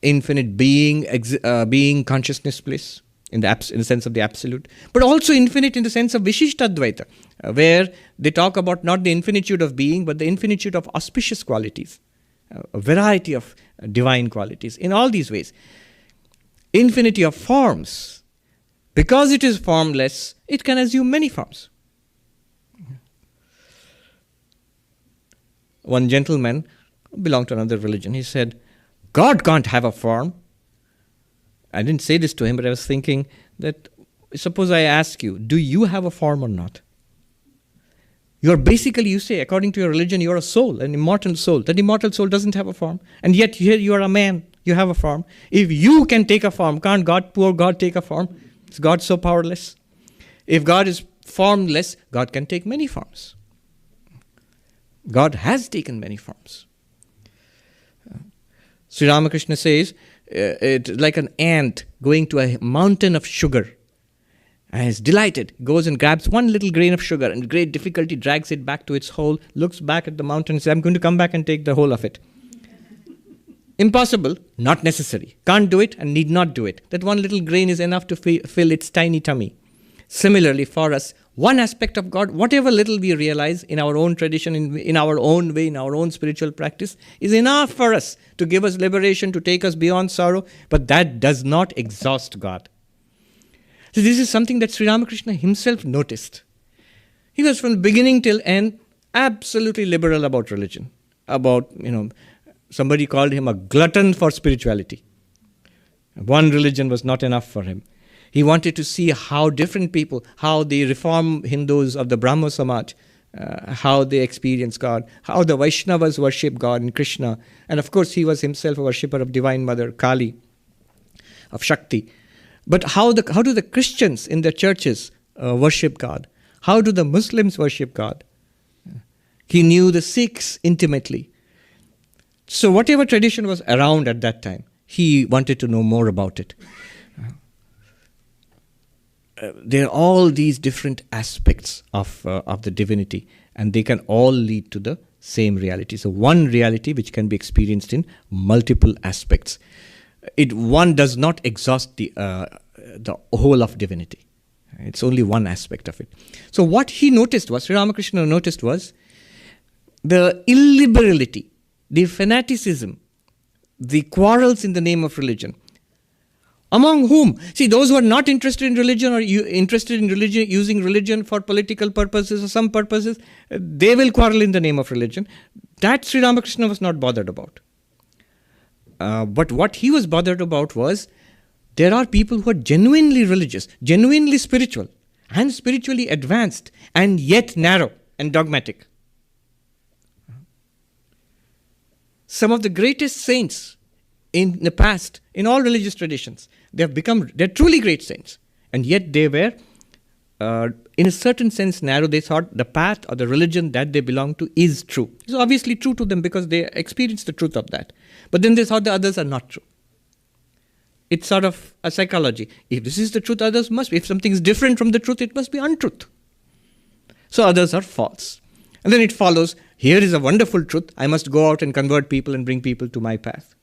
infinite being, consciousness, bliss, in the sense of the absolute, but also infinite in the sense of Vishishtadvaita, where they talk about not the infinitude of being, but the infinitude of auspicious qualities, a variety of divine qualities. In all these ways, infinity of forms, because it is formless, it can assume many forms. One gentleman belonged to another religion. He said, God can't have a form. I didn't say this to him, but I was thinking that, suppose I ask you, do you have a form or not? You're basically, you say, according to your religion, you're a soul, an immortal soul. That immortal soul doesn't have a form. And yet here you are a man, you have a form. If you can take a form, can't God, poor God, take a form? Is God so powerless? If God is formless, God can take many forms. God has taken many forms. Sri Ramakrishna says, it's like an ant going to a mountain of sugar. And is delighted, goes and grabs one little grain of sugar and with great difficulty drags it back to its hole, looks back at the mountain and says, I'm going to come back and take the whole of it. Impossible, not necessary. Can't do it and need not do it. That one little grain is enough to fill its tiny tummy. Similarly, for us, one aspect of God, whatever little we realize in our own tradition, in our own way, in our own spiritual practice, is enough for us to give us liberation, to take us beyond sorrow, but that does not exhaust God. So this is something that Sri Ramakrishna himself noticed. He was from beginning till end absolutely liberal about religion. Somebody called him a glutton for spirituality. One religion was not enough for him. He wanted to see how different people, how the Reform Hindus of the Brahmo Samaj, how they experience God, how the Vaishnavas worship God and Krishna. And of course, he was himself a worshipper of Divine Mother, Kali, of Shakti. But how do the Christians in their churches worship God? How do the Muslims worship God? He knew the Sikhs intimately. So whatever tradition was around at that time, he wanted to know more about it. There are all these different aspects of the divinity, and they can all lead to the same reality. So one reality which can be experienced in multiple aspects. One does not exhaust the whole of divinity. It's only one aspect of it. So what he noticed was, Sri Ramakrishna noticed was, the illiberality, the fanaticism, the quarrels in the name of religion. Among whom? See, those who are not interested in religion or interested in religion, using religion for political purposes or some purposes, they will quarrel in the name of religion. That Sri Ramakrishna was not bothered about. But what he was bothered about was, there are people who are genuinely religious, genuinely spiritual, and spiritually advanced, and yet narrow and dogmatic. Some of the greatest saints in the past, in all religious traditions, they're truly great saints. And yet they were, in a certain sense, narrow. They thought the path or the religion that they belong to is true. It's obviously true to them because they experienced the truth of that. But then they thought the others are not true. It's sort of a psychology. If this is the truth, others must be. If something is different from the truth, it must be untruth. So others are false. And then it follows, here is a wonderful truth. I must go out and convert people and bring people to my path.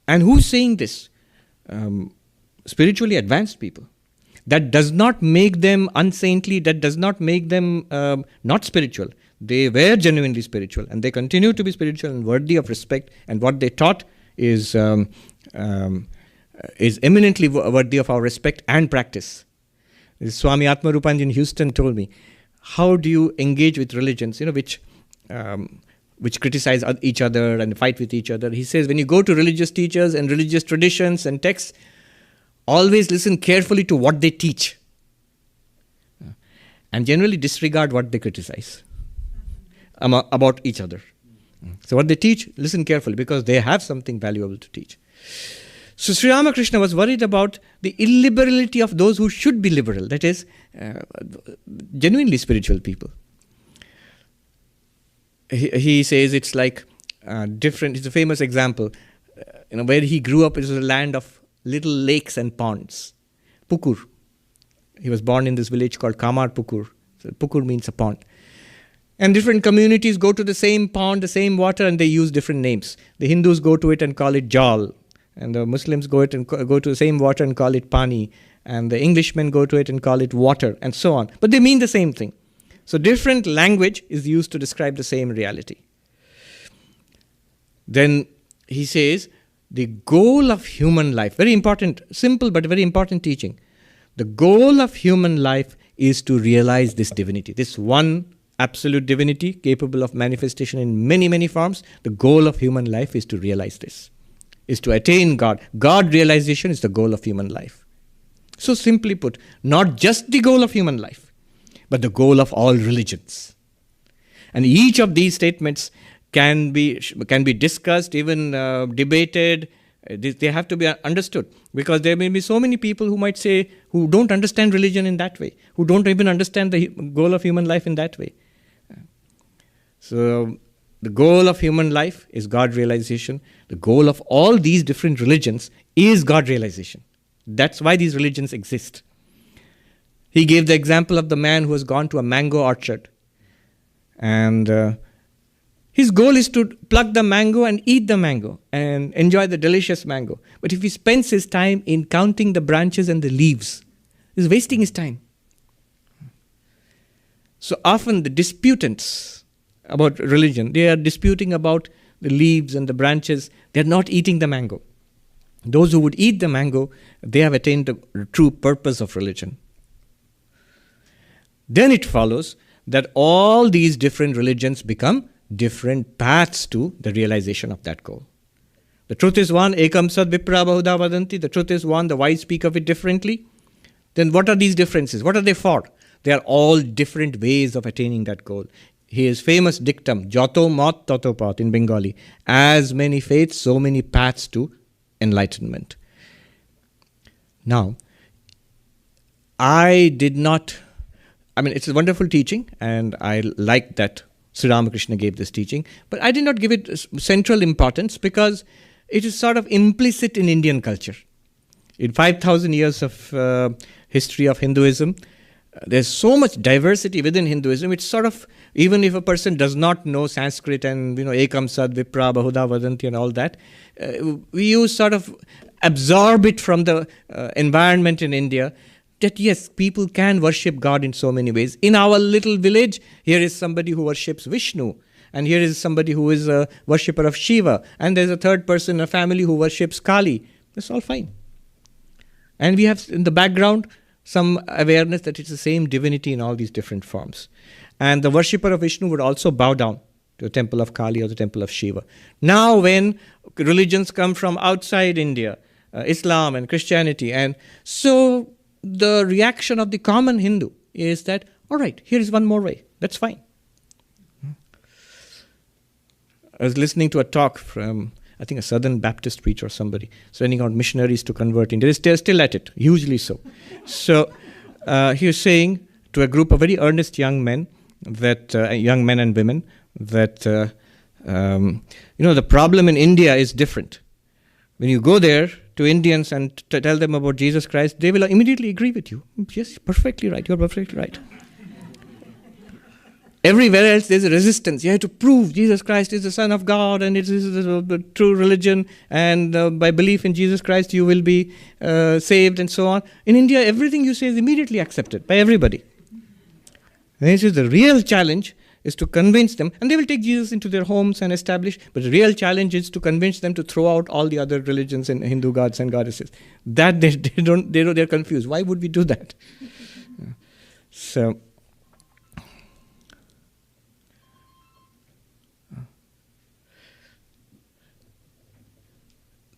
And who's saying this? Spiritually advanced people. That does not make them unsaintly. That does not make them not spiritual. They were genuinely spiritual, and they continue to be spiritual and worthy of respect. And what they taught is eminently worthy of our respect and practice. Swami Atmarupanji in Houston told me, how do you engage with religions, which criticize each other and fight with each other? He says, when you go to religious teachers and religious traditions and texts, always listen carefully to what they teach and generally disregard what they criticize about each other. So what they teach, listen carefully because they have something valuable to teach. So Sri Ramakrishna was worried about the illiberality of those who should be liberal, that is, genuinely spiritual people. He says it's like different. It's a famous example. Where he grew up is a land of little lakes and ponds. Pukur. He was born in this village called Kamar Pukur. So Pukur means a pond. And different communities go to the same pond, the same water, and they use different names. The Hindus go to it and call it Jal. And the Muslims go to the same water and call it Pani. And the Englishmen go to it and call it water, and so on. But they mean the same thing. So different language is used to describe the same reality. Then he says, the goal of human life, very important, simple but very important teaching. The goal of human life is to realize this divinity, this one absolute divinity capable of manifestation in many, many forms. The goal of human life is to realize this, is to attain God. God realization is the goal of human life. So simply put, not just the goal of human life, but the goal of all religions. And each of these statements can be discussed, even debated. They have to be understood, because there may be so many people who might say, who don't understand religion in that way, who don't even understand the goal of human life in that way. So the goal of human life is God realization. The goal of all these different religions is God realization. That's why these religions exist. He gave the example of the man who has gone to a mango orchard. And his goal is to pluck the mango and eat the mango and enjoy the delicious mango. But if he spends his time in counting the branches and the leaves, he's wasting his time. So often the disputants about religion, they are disputing about the leaves and the branches. They are not eating the mango. Those who would eat the mango, they have attained the true purpose of religion. Then it follows that all these different religions become different paths to the realization of that goal. The truth is one, ekam sad vipra bahuda vadanti. The truth is one, the wise speak of it differently. Then what are these differences? What are they for? They are all different ways of attaining that goal. His famous dictum, Jato mat tato path in Bengali, as many faiths, so many paths to enlightenment. Now, it's a wonderful teaching, and I like that Sri Ramakrishna gave this teaching, but I did not give it central importance because it is sort of implicit in Indian culture. In 5,000 years of history of Hinduism, there's so much diversity within Hinduism. It's sort of, even if a person does not know Sanskrit and, ekam sad vipra bahuda vadanti and all that, we sort of absorb it from the environment in India, that yes, people can worship God in so many ways. In our little village, here is somebody who worships Vishnu, and here is somebody who is a worshipper of Shiva, and there's a third person in a family who worships Kali. That's all fine. And we have in the background some awareness that it's the same divinity in all these different forms. And the worshipper of Vishnu would also bow down to the temple of Kali or the temple of Shiva. Now when religions come from outside India, Islam and Christianity, and so the reaction of the common Hindu is that, all right, here is one more way. That's fine. I was listening to a talk from, I think, a Southern Baptist preacher or somebody, sending out missionaries to convert India. They're still at it, hugely so. So he was saying to a group of very earnest young men, that young men and women, that the problem in India is different. When you go there to Indians and tell them about Jesus Christ, they will immediately agree with you. Yes, perfectly right. You're perfectly right. Everywhere else there's a resistance. You have to prove Jesus Christ is the Son of God and it is the true religion, and by belief in Jesus Christ you will be saved and so on. In India, everything you say is immediately accepted by everybody. And this is the real challenge, is to convince them, and they will take Jesus into their homes and establish, but the real challenge is to convince them to throw out all the other religions and Hindu gods and goddesses. That they're confused. Why would we do that? So,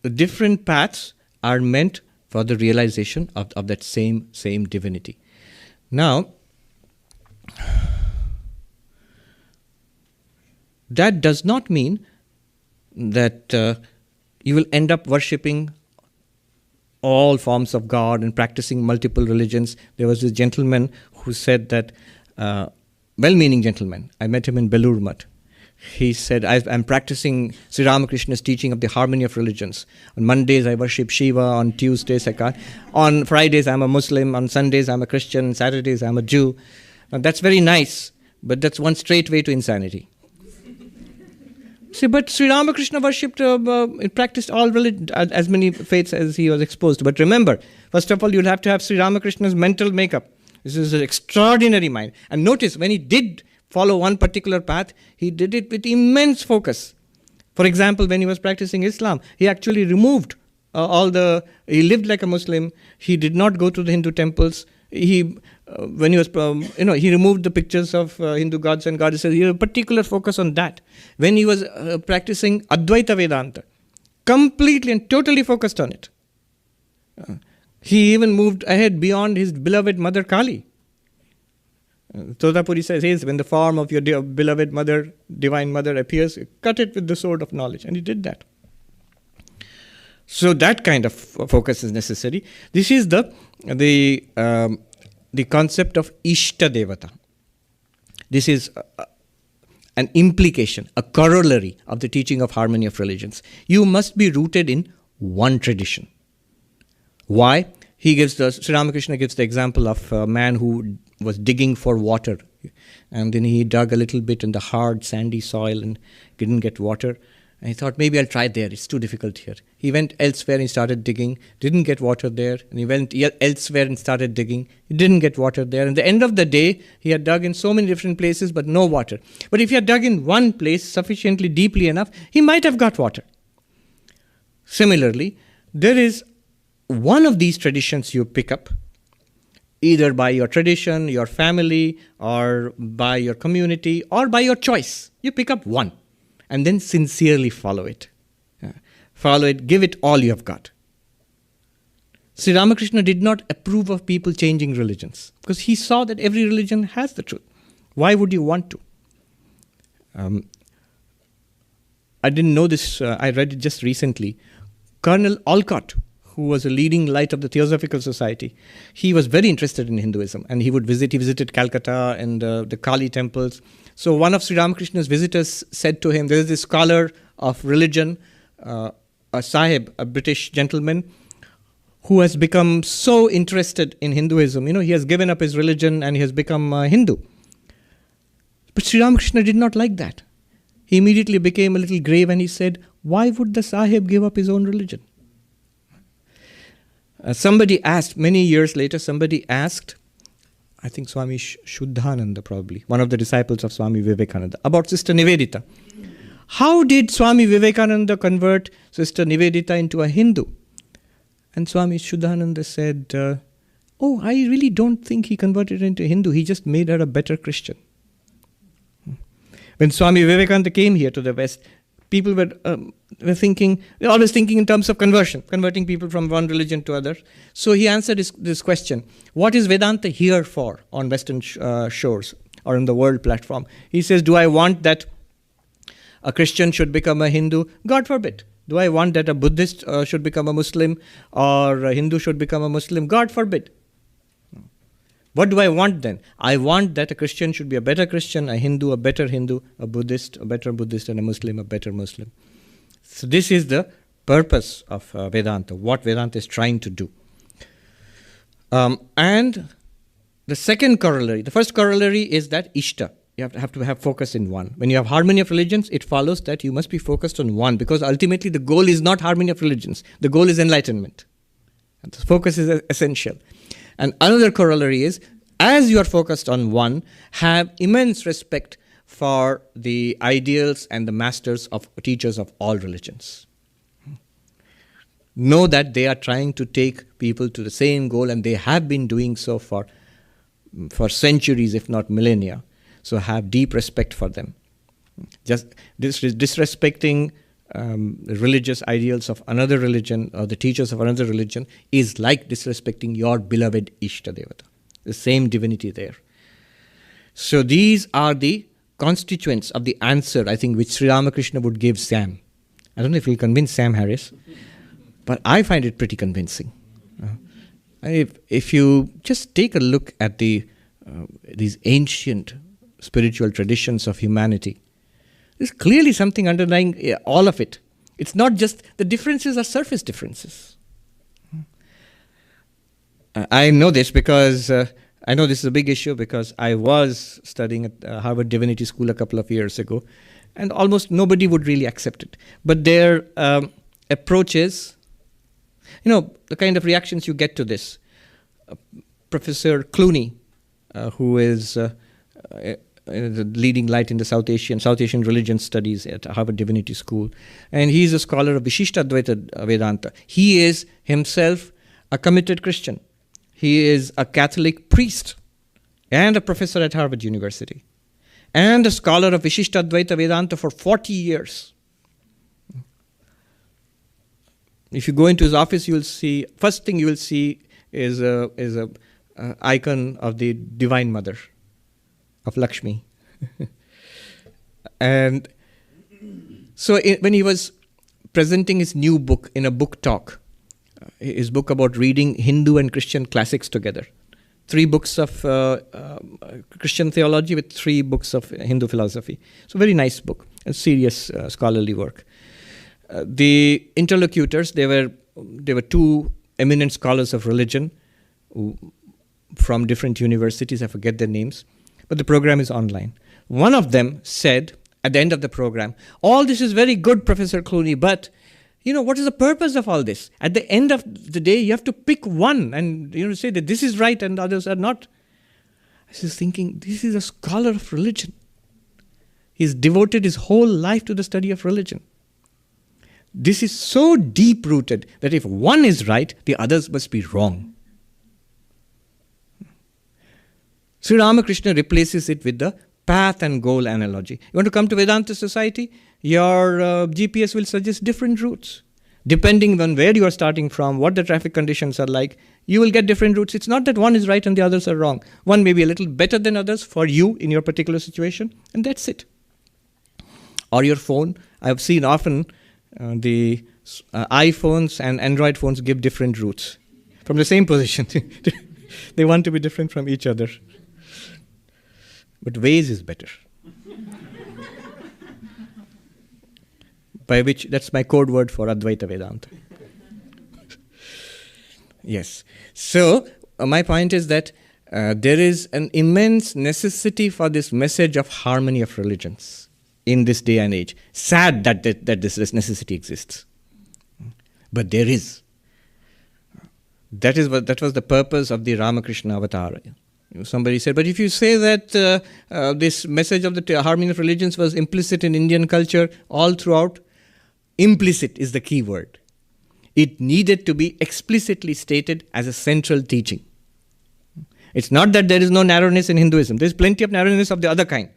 the different paths are meant for the realization of that same divinity. Now, that does not mean that you will end up worshipping all forms of God and practicing multiple religions. There was this gentleman who said that, well-meaning gentleman, I met him in Belur Mutt. He said, I'm practicing Sri Ramakrishna's teaching of the harmony of religions. On Mondays, I worship Shiva. On Tuesdays, I can't. On Fridays, I'm a Muslim. On Sundays, I'm a Christian. On Saturdays, I'm a Jew. Now, that's very nice, but that's one straight way to insanity. See, but Sri Ramakrishna worshipped, practiced all religion, as many faiths as he was exposed to. But remember, first of all, you'll have to have Sri Ramakrishna's mental makeup. This is an extraordinary mind. And notice, when he did follow one particular path, he did it with immense focus. For example, when he was practicing Islam, he actually removed he lived like a Muslim. He did not go to the Hindu temples. He removed the pictures of Hindu gods and goddesses. He had a particular focus on that. When he was practicing Advaita Vedanta, completely and totally focused on it. He even moved ahead beyond his beloved mother Kali. Todapuri says, when the form of your beloved mother, divine mother appears, cut it with the sword of knowledge. And he did that. So that kind of focus is necessary. This is the concept of Ishta Devata. This is an implication, a corollary of the teaching of harmony of religions. You must be rooted in one tradition. Why? Sri Ramakrishna gives the example of a man who was digging for water, and then he dug a little bit in the hard sandy soil and didn't get water, and he thought, maybe I'll try there, it's too difficult here. He went elsewhere and started digging, didn't get water there, and he went elsewhere and started digging, he didn't get water there. And at the end of the day, he had dug in so many different places but no water. But if he had dug in one place sufficiently deeply enough, he might have got water. Similarly, there is one of these traditions you pick up, either by your tradition, your family, or by your community, or by your choice. You pick up one, and then sincerely follow it. Follow it, give it all you have got. Sri Ramakrishna did not approve of people changing religions, because he saw that every religion has the truth. Why would you want to? I didn't know this, I read it just recently. Colonel Olcott, who was a leading light of the Theosophical Society, he was very interested in Hinduism, and he visited Calcutta and the Kali temples. So one of Sri Ramakrishna's visitors said to him, there is this scholar of religion, a Sahib, a British gentleman, who has become so interested in Hinduism. He has given up his religion and he has become a Hindu. But Sri Ramakrishna did not like that. He immediately became a little grave and he said, why would the Sahib give up his own religion? Somebody asked, many years later, I think Swami Shuddhananda probably, one of the disciples of Swami Vivekananda, about Sister Nivedita. How did Swami Vivekananda convert Sister Nivedita into a Hindu? And Swami Shuddhananda said, I really don't think he converted her into a Hindu, he just made her a better Christian. When Swami Vivekananda came here to the West, people were always thinking in terms of converting people from one religion to other. So he answered this question, what is Vedanta here for on Western shores or on the world platform? He says, do I want that a Christian should become a Hindu? God forbid. Do I want that a Buddhist should become a Muslim or a Hindu should become a Muslim? God forbid. What do I want then? I want that a Christian should be a better Christian, a Hindu a better Hindu, a Buddhist a better Buddhist, and a Muslim a better Muslim. So this is the purpose of Vedanta, what Vedanta is trying to do. And the second corollary, the first corollary is that Ishta. You have to have focus in one. When you have harmony of religions, it follows that you must be focused on one, because ultimately the goal is not harmony of religions. The goal is enlightenment. And the focus is essential. And another corollary is, as you are focused on one, have immense respect for the ideals and the masters of teachers of all religions. Know that they are trying to take people to the same goal, and they have been doing so for centuries, if not millennia. So have deep respect for them. Just disrespecting the religious ideals of another religion or the teachers of another religion is like disrespecting your beloved Ishta Devata. The same divinity there. So these are the constituents of the answer, I think, which Sri Ramakrishna would give Sam. I don't know if he'll convince Sam Harris, but I find it pretty convincing. If you just take a look at these ancient spiritual traditions of humanity, there's clearly something underlying all of it. It's not just, the differences are surface differences. I know this because, I know this is a big issue because I was studying at Harvard Divinity School a couple of years ago, and almost nobody would really accept it. But their approaches, the kind of reactions you get to this. Professor Clooney, who is the leading light in the South Asian religion studies at Harvard Divinity School, and he's a scholar of Vishishtadvaita Vedanta. He is himself a committed Christian. He is a Catholic priest and a professor at Harvard University and a scholar of Vishishtadvaita Vedanta for 40 years. If you go into his office, you will see, first thing you will see is a icon of the Divine Mother, of Lakshmi. And so when he was presenting his new book in a book talk, his book about reading Hindu and Christian classics together, 3 books of Christian theology with 3 books of Hindu philosophy. So very nice book, a serious scholarly work. The interlocutors, they were 2 eminent scholars of religion from different universities. I forget their names, but the program is online. One of them said at the end of the program, "All this is very good, Professor Clooney, but what is the purpose of all this? At the end of the day, you have to pick one and say that this is right and others are not." I was thinking, this is a scholar of religion. He's devoted his whole life to the study of religion. This is so deep-rooted that if one is right, the others must be wrong. Sri Ramakrishna replaces it with the path and goal analogy. You want to come to Vedanta society? Your GPS will suggest different routes. Depending on where you are starting from, what the traffic conditions are like, you will get different routes. It's not that one is right and the others are wrong. One may be a little better than others for you in your particular situation, and that's it. Or your phone. I've seen often the iPhones and Android phones give different routes from the same position. They want to be different from each other. But Waze is better. By which, that's my code word for Advaita Vedanta. Yes. So, my point is that there is an immense necessity for this message of harmony of religions in this day and age. Sad that this necessity exists. But there is. That was the purpose of the Ramakrishna avatar. Somebody said, but if you say that this message of the harmony of religions was implicit in Indian culture all throughout, implicit is the key word. It needed to be explicitly stated as a central teaching. It's not that there is no narrowness in Hinduism. There's plenty of narrowness of the other kind.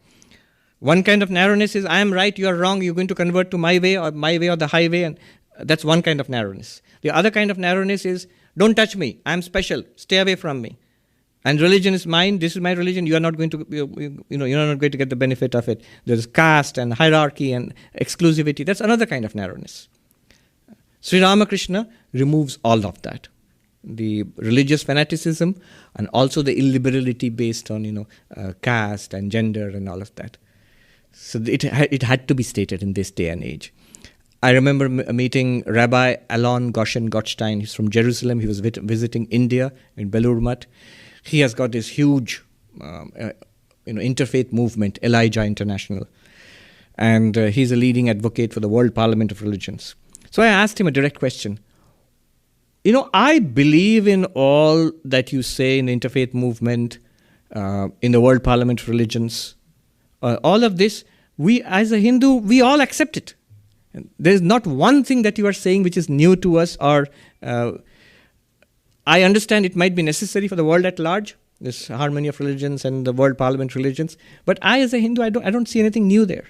One kind of narrowness is, I am right, you are wrong, you're going to convert to my way or the highway, and that's one kind of narrowness. The other kind of narrowness is, don't touch me, I am special, stay away from me. And religion is mine, this is my religion, you are not going to, you're not going to get the benefit of it. There's caste and hierarchy and exclusivity. That's another kind of narrowness. Sri Ramakrishna removes all of that. The religious fanaticism and also the illiberality based on, caste and gender and all of that. So it had to be stated in this day and age. I remember meeting Rabbi Alon Goshen Gottstein. He's from Jerusalem. He was visiting India in Belur Math. He has got this huge, interfaith movement, Elijah International, and he's a leading advocate for the World Parliament of Religions. So I asked him a direct question. I believe in all that you say in the interfaith movement, in the World Parliament of Religions. All of this, we as a Hindu, we all accept it. There is not one thing that you are saying which is new to us, or I understand it might be necessary for the world at large, this harmony of religions and the World Parliament religions, but I as a Hindu, I don't see anything new there.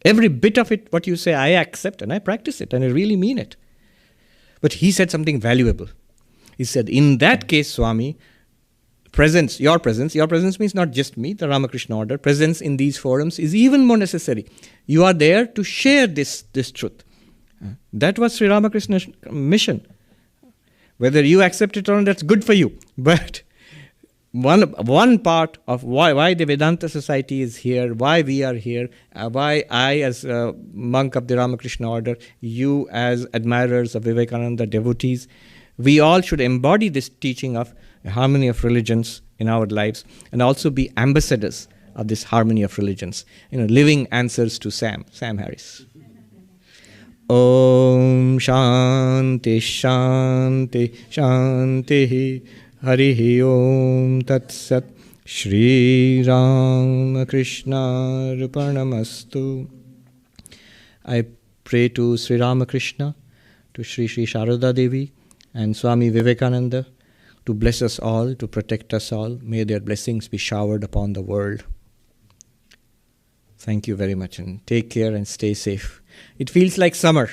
Every bit of it, what you say, I accept and I practice it and I really mean it. But he said something valuable. He said, in that case, Swami, your presence means not just me, the Ramakrishna order, presence in these forums is even more necessary. You are there to share this truth. That was Sri Ramakrishna's mission. Whether you accept it or not, that's good for you. But one part of why the Vedanta Society is here, why we are here, why I as a monk of the Ramakrishna order, you as admirers of Vivekananda, devotees, we all should embody this teaching of harmony of religions in our lives and also be ambassadors of this harmony of religions, living answers to Sam Harris. Om Shanti Shanti Shanti Harihi Om Tat Sat Shri Ramakrishna Arpanamastu. I pray to Sri Ramakrishna, to Sri Sharada Devi and Swami Vivekananda to bless us all, to protect us all. May their blessings be showered upon the world. Thank you very much and take care and stay safe. It feels like summer.